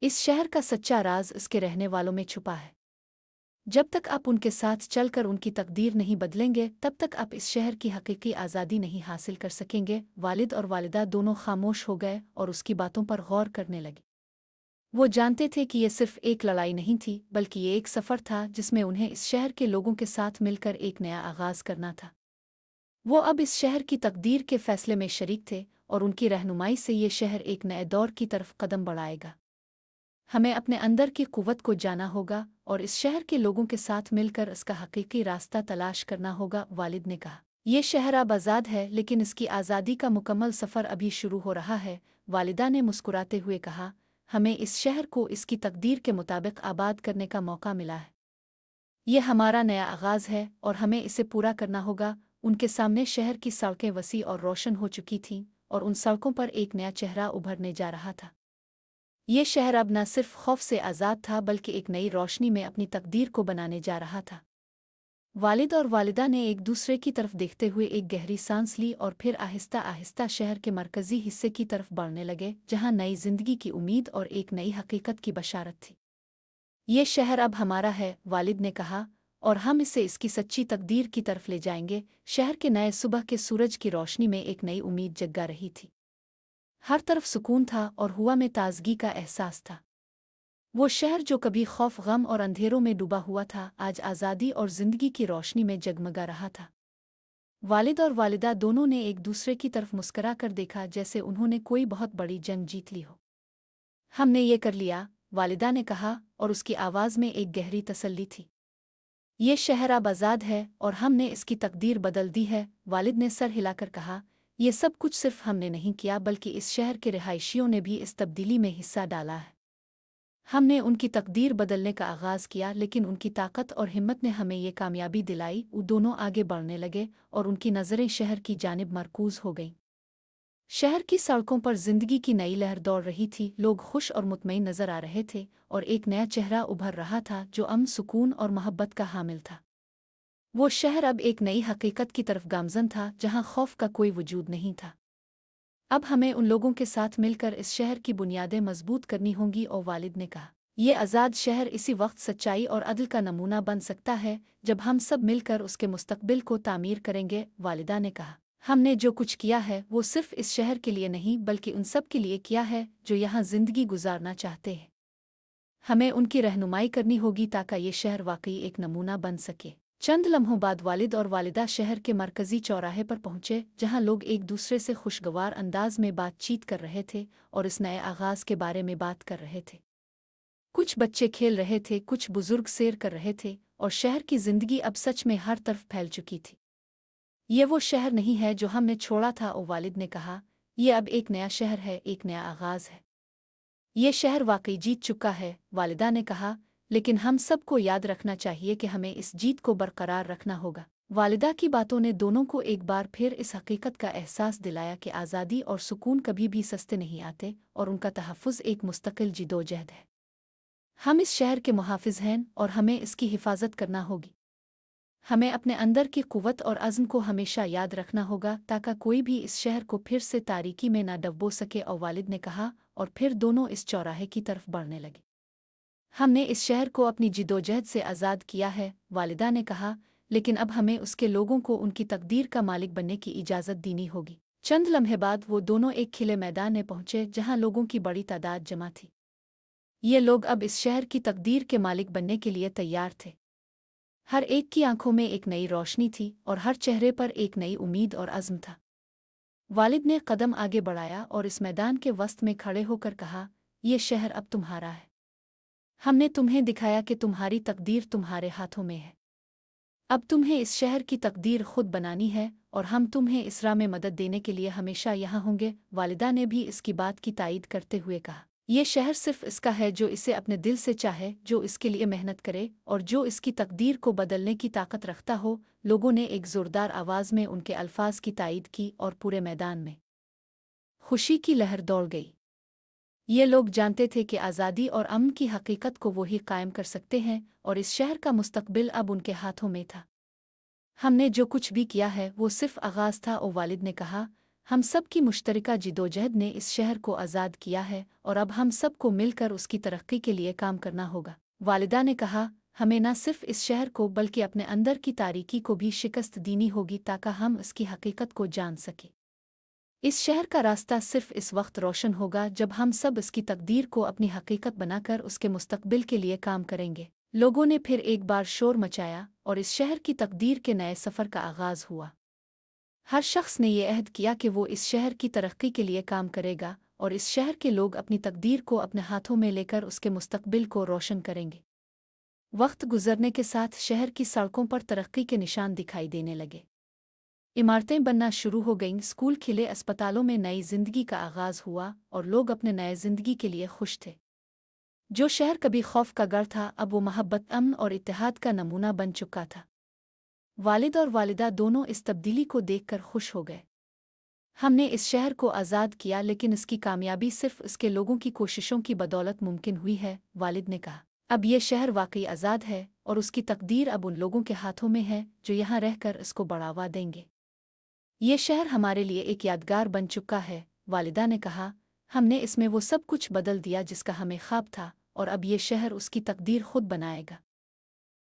इस शहर का सच्चा राज इसके रहने वालों में छुपा है। जब तक आप उनके साथ चलकर उनकी तकदीर नहीं बदलेंगे, तब तक आप इस शहर की हकीकी आज़ादी नहीं हासिल कर सकेंगे। वालिद और वालिदा दोनों खामोश हो गए और उसकी बातों पर गौर करने लगे। वो जानते थे कि ये सिर्फ एक लड़ाई नहीं थी, बल्कि ये एक सफ़र था जिसमें उन्हें इस शहर के लोगों के साथ मिलकर एक नया आगाज़ करना था। वो अब इस शहर की तकदीर के फैसले में शरीक थे और उनकी रहनुमाई से ये शहर एक नए दौर की तरफ कदम बढ़ाएगा। हमें अपने अंदर की कुव्वत को जाना होगा और इस शहर के लोगों के साथ मिलकर इसका हकीकी रास्ता तलाश करना होगा, वालिद ने कहा। ये शहर अब आज़ाद है, लेकिन इसकी आज़ादी का मुकम्मल सफ़र अभी शुरू हो रहा है। वालिदा ने मुस्कुराते हुए कहा, हमें इस शहर को इसकी तकदीर के मुताबिक आबाद करने का मौका मिला है। ये हमारा नया आगाज़ है और हमें इसे पूरा करना होगा। उनके सामने शहर की सड़कें वसी और रोशन हो चुकी थीं और उन सड़कों पर एक नया चेहरा उभरने जा रहा था। ये शहर अब न सिर्फ खौफ से आज़ाद था बल्कि एक नई रोशनी में अपनी तकदीर को बनाने जा रहा था। वालिद और वालिदा ने एक दूसरे की तरफ देखते हुए एक गहरी सांस ली और फिर आहिस्ता आहिस्ता शहर के मरकजी हिस्से की तरफ बढ़ने लगे, जहां नई जिंदगी की उम्मीद और एक नई हकीकत की बशारत थी। ये शहर अब हमारा है, वालिद ने कहा, और हम इसे इसकी सच्ची तकदीर की तरफ ले जाएंगे। शहर के नए सुबह के सूरज की रोशनी में एक नई उम्मीद जगा रही थी। हर तरफ सुकून था और हवा में ताजगी का एहसास था। वो शहर जो कभी खौफ, गम और अंधेरों में डूबा हुआ था, आज आज़ादी और जिंदगी की रोशनी में जगमगा रहा था। वालिद और वालिदा दोनों ने एक दूसरे की तरफ मुस्करा कर देखा, जैसे उन्होंने कोई बहुत बड़ी जंग जीत ली हो। हमने ये कर लिया, वालिदा ने कहा, और उसकी आवाज़ में एक गहरी तसल्ली थी। ये शहर अब आज़ाद है और हमने इसकी तकदीर बदल दी है, वालिद ने सर हिलाकर कहा। ये सब कुछ सिर्फ हमने नहीं किया बल्कि इस शहर के रिहायशियों ने भी इस तब्दीली में हिस्सा डाला है। हमने उनकी तकदीर बदलने का आगाज़ किया, लेकिन उनकी ताकत और हिम्मत ने हमें ये कामयाबी दिलाई। वो दोनों आगे बढ़ने लगे और उनकी नज़रें शहर की जानिब मरकूज़ हो गईं। शहर की सड़कों पर जिंदगी की नई लहर दौड़ रही थी। लोग खुश और मुतमईन नजर आ रहे थे और एक नया चेहरा उभर रहा था जो अमन, सुकून और मोहब्बत का हामिल था। वो शहर अब एक नई हकीकत की तरफ गामज़न था, जहां खौफ का कोई वजूद नहीं था। अब हमें उन लोगों के साथ मिलकर इस शहर की बुनियादें मजबूत करनी होंगी, और वालिद ने कहा। ये आज़ाद शहर इसी वक्त सच्चाई और अदल का नमूना बन सकता है जब हम सब मिलकर उसके मुस्तकबिल को तामीर करेंगे, वालिदा ने कहा। हमने जो कुछ किया है वो सिर्फ इस शहर के लिए नहीं बल्कि उन सब के लिए किया है जो यहाँ जिंदगी गुजारना चाहते हैं। हमें उनकी रहनुमाई करनी होगी ताकि ये शहर वाकई एक नमूना बन सके। चंद लम्हों बाद वालिद और वालिदा शहर के मरकजी चौराहे पर पहुंचे, जहां लोग एक दूसरे से खुशगवार अंदाज में बातचीत कर रहे थे और इस नए आगाज़ के बारे में बात कर रहे थे। कुछ बच्चे खेल रहे थे, कुछ बुजुर्ग सैर कर रहे थे, और शहर की जिंदगी अब सच में हर तरफ फैल चुकी थी। ये वो शहर नहीं है जो हमने छोड़ा था, ओ वालिद ने कहा। ये अब एक नया शहर है, एक नया आगाज़ है। ये शहर वाकई जीत चुका है, वालिदा ने कहा, लेकिन हम सबको याद रखना चाहिए कि हमें इस जीत को बरकरार रखना होगा। वालिदा की बातों ने दोनों को एक बार फिर इस हकीकत का एहसास दिलाया कि आज़ादी और सुकून कभी भी सस्ते नहीं आते और उनका तहफ़्फ़ुज़ एक मुस्तकिल जिदोजहद है। हम इस शहर के मुहाफ़िज़ हैं और हमें इसकी हिफाजत करना होगी। हमें अपने अंदर की क़ुव्वत और अज़्म को हमेशा याद रखना होगा ताकि कोई भी इस शहर को फिर से तारीकी में न डुबो सके, और वालिद ने कहा, और फिर दोनों इस चौराहे की तरफ बढ़ने लगे। हमने इस शहर को अपनी जिदोजहद से आज़ाद किया है, वालिदा ने कहा, लेकिन अब हमें उसके लोगों को उनकी तकदीर का मालिक बनने की इजाज़त देनी होगी। चंद लम्हे बाद वो दोनों एक खिले मैदान में पहुंचे जहां लोगों की बड़ी तादाद जमा थी। ये लोग अब इस शहर की तकदीर के मालिक बनने के लिए तैयार थे। हर एक की आंखों में एक नई रोशनी थी और हर चेहरे पर एक नई उम्मीद और अज़्म था। वालिद ने कदम आगे बढ़ाया और इस मैदान के वस्त में खड़े होकर कहा, ये शहर अब तुम्हारा है। हमने तुम्हें दिखाया कि तुम्हारी तकदीर तुम्हारे हाथों में है। अब तुम्हें इस शहर की तकदीर खुद बनानी है और हम तुम्हें इस राह में मदद देने के लिए हमेशा यहाँ होंगे। वालिदा ने भी इसकी बात की तायीद करते हुए कहा, ये शहर सिर्फ इसका है जो इसे अपने दिल से चाहे, जो इसके लिए मेहनत करे और जो इसकी तकदीर को बदलने की ताकत रखता हो। लोगों ने एक ज़ोरदार आवाज़ में उनके अल्फाज की तायीद की और पूरे मैदान में खुशी की लहर दौड़ गई। ये लोग जानते थे कि आज़ादी और अमन की हकीकत को वो ही कायम कर सकते हैं और इस शहर का मुस्तकबिल अब उनके हाथों में था। हमने जो कुछ भी किया है वो सिर्फ आगाज़ था, ओ वालिद ने कहा। हम सब की मुश्तरका जिदोजहद ने इस शहर को आज़ाद किया है और अब हम सब को मिलकर उसकी तरक्की के लिए काम करना होगा। वालिदा ने कहा, हमें न सिर्फ इस शहर को बल्कि अपने अंदर की तारीकी को भी शिकस्त देनी होगी ताकि हम इसकी हकीकत को जान सकें। इस शहर का रास्ता सिर्फ इस वक्त रोशन होगा जब हम सब इसकी तकदीर को अपनी हकीकत बनाकर उसके मुस्तकबिल के लिए काम करेंगे। लोगों ने फिर एक बार शोर मचाया और इस शहर की तकदीर के नए सफ़र का आगाज़ हुआ। हर शख्स ने ये अहद किया कि वो इस शहर की तरक्की के लिए काम करेगा और इस शहर के लोग अपनी तकदीर को अपने हाथों में लेकर उसके मुस्तकबिल को रोशन करेंगे। वक्त गुजरने के साथ शहर की सड़कों पर तरक्की के निशान दिखाई देने लगे। इमारतें बनना शुरू हो गईं, स्कूल खिले, अस्पतालों में नई जिंदगी का आगाज़ हुआ और लोग अपने नए जिंदगी के लिए खुश थे। जो शहर कभी खौफ का गढ़ था, अब वो मोहब्बत, अमन और इत्तेहाद का नमूना बन चुका था। वालिद और वालिदा दोनों इस तब्दीली को देखकर खुश हो गए। हमने इस शहर को आज़ाद किया, लेकिन इसकी कामयाबी सिर्फ इसके लोगों की कोशिशों की बदौलत मुमकिन हुई है, वालिद ने कहा। अब ये शहर वाकई आज़ाद है और उसकी तकदीर अब उन लोगों के हाथों में है जो यहाँ रहकर इसको बढ़ावा देंगे। ये शहर हमारे लिए एक यादगार बन चुका है, वालिदा ने कहा। हमने इसमें वो सब कुछ बदल दिया जिसका हमें ख्वाब था, और अब ये शहर उसकी तकदीर खुद बनाएगा।